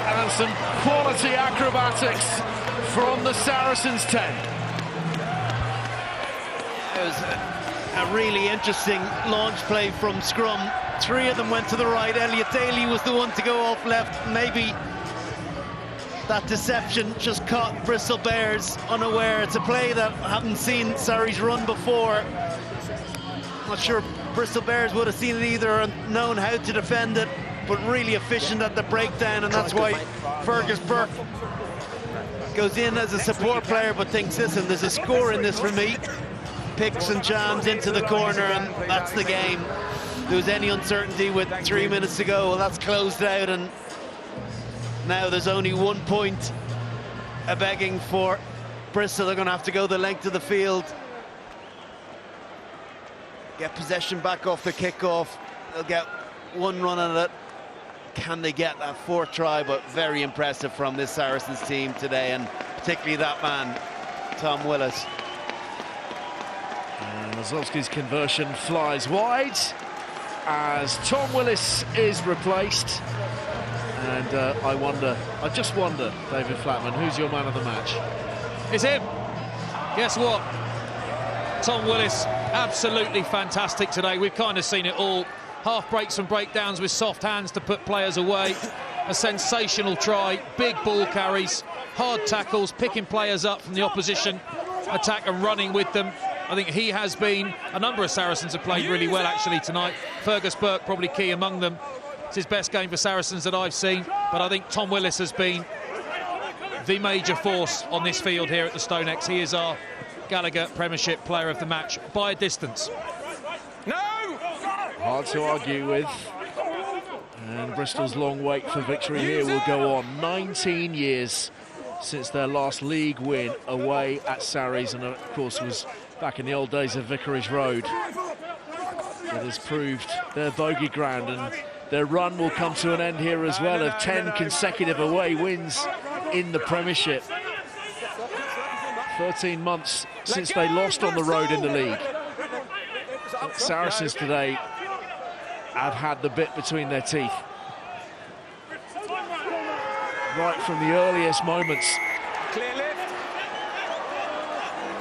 And some quality acrobatics from the Saracens 10. It was a really interesting launch play from Scrum. 3 of them went to the right. Elliot Daly was the one to go off left. Maybe that deception just caught Bristol Bears unaware. It's a play that I haven't seen Sarries run before. Not sure Bristol Bears would have seen it either and known how to defend it, but really efficient at the breakdown, and that's why Fergus Burke goes in as a support player but thinks, listen, there's a score in this for me. Picks and jams into the corner, and that's the game. If there was any uncertainty with 3 minutes to go, well, that's closed out, and now there's only 1 point begging for Bristol. They're going to have to go the length of the field, get possession back off the kickoff. They'll get one run at it. Can they get that 4th try? But very impressive from this Saracens team today, and particularly that man, Tom Willis. And Mazowski's conversion flies wide as Tom Willis is replaced. And I just wonder, David Flatman, who's your man of the match? It's him. Guess what? Tom Willis, absolutely fantastic today. We've kind of seen it all. Half breaks and breakdowns with soft hands to put players away. A sensational try, big ball carries, hard tackles, picking players up from the opposition attack and running with them. I think he has been, a number of Saracens have played really well actually tonight. Fergus Burke probably key among them. It's his best game for Saracens that I've seen, but I think Tom Willis has been the major force on this field here at the StoneX. He is our Gallagher Premiership player of the match by a distance. No! Hard to argue with. And Bristol's long wait for victory here will go on. 19 years since their last league win away at Sarries, and of course was back in the old days of Vicarage Road. It has proved their bogey ground, and their run will come to an end here as well of 10 consecutive away wins in the Premiership. 13 months since they lost on the road in the league. Saracens today have had the bit between their teeth. Right from the earliest moments. Clear lift.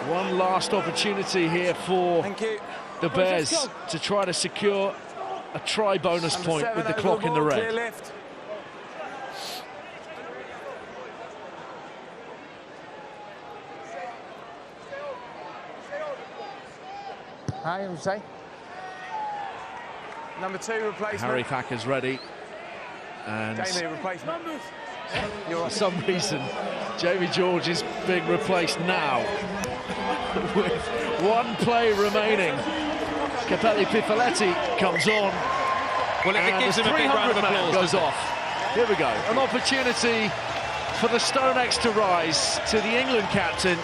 One last opportunity here for the Bears to try to secure a try bonus point with the clock in the red. How you say? Number 2 replacement. Harry Thacker's ready, and Jamie replacement. for some reason Jamie George is being replaced now with one play remaining. Capelli Pifoletti comes on. Well, it gives him a big round of applause. Goes off. Here we go. An opportunity for the StoneX to rise to the England captain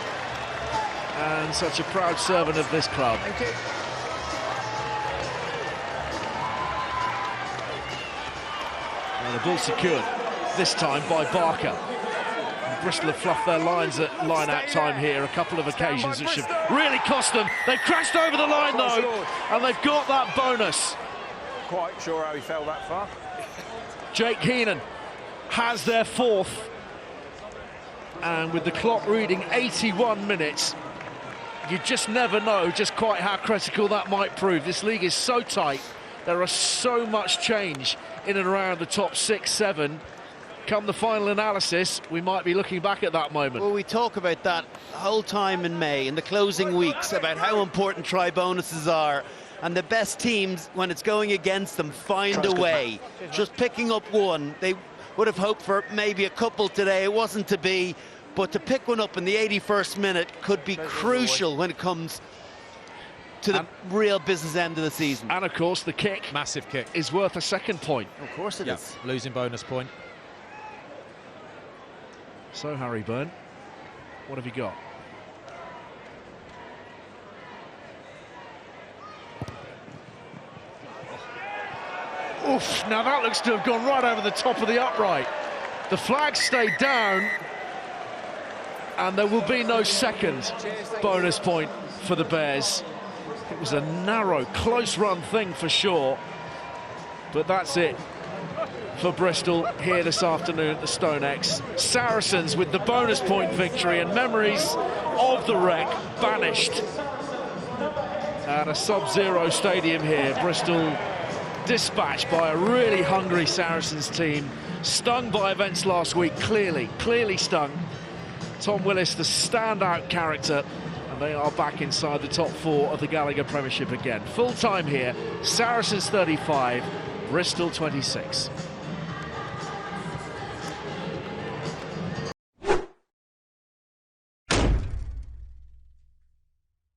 and such a proud servant of this club. Thank you. And the ball secured, this time by Barker. And Bristol have fluffed their lines at line-out time here, a couple of occasions which have really cost them. They've crashed over the line though, and they've got that bonus. Quite sure how he fell that far. Jake Heenan has their 4th. And with the clock reading 81 minutes, you just never know just quite how critical that might prove. This league is so tight. There are so much change in and around the top 6, 7. Come the final analysis, we might be looking back at that moment. Well, we talk about that the whole time in May, in the closing weeks, about how important try bonuses are. And the best teams, when it's going against them, find a way. Just picking up one, they would have hoped for maybe a couple today. It wasn't to be. But to pick one up in the 81st minute could be crucial when it comes to the real business end of the season. And of course the kick, Massive kick, is worth a 2nd point. Of course it is. Losing bonus point. So Harry Byrne, what have you got? Oof, now that looks to have gone right over the top of the upright. The flag stayed down, and there will be no 2nd bonus point for the Bears. It was a narrow, close-run thing for sure, but that's it for Bristol here this afternoon at the StoneX. Saracens with the bonus point victory, and memories of the wreck banished at a sub-zero stadium here. Bristol dispatch by a really hungry Saracens team, stung by events last week, clearly stung. Tom Willis, the standout character, and they are back inside the top 4 of the Gallagher Premiership again. Full time here, Saracens 35, Bristol 26.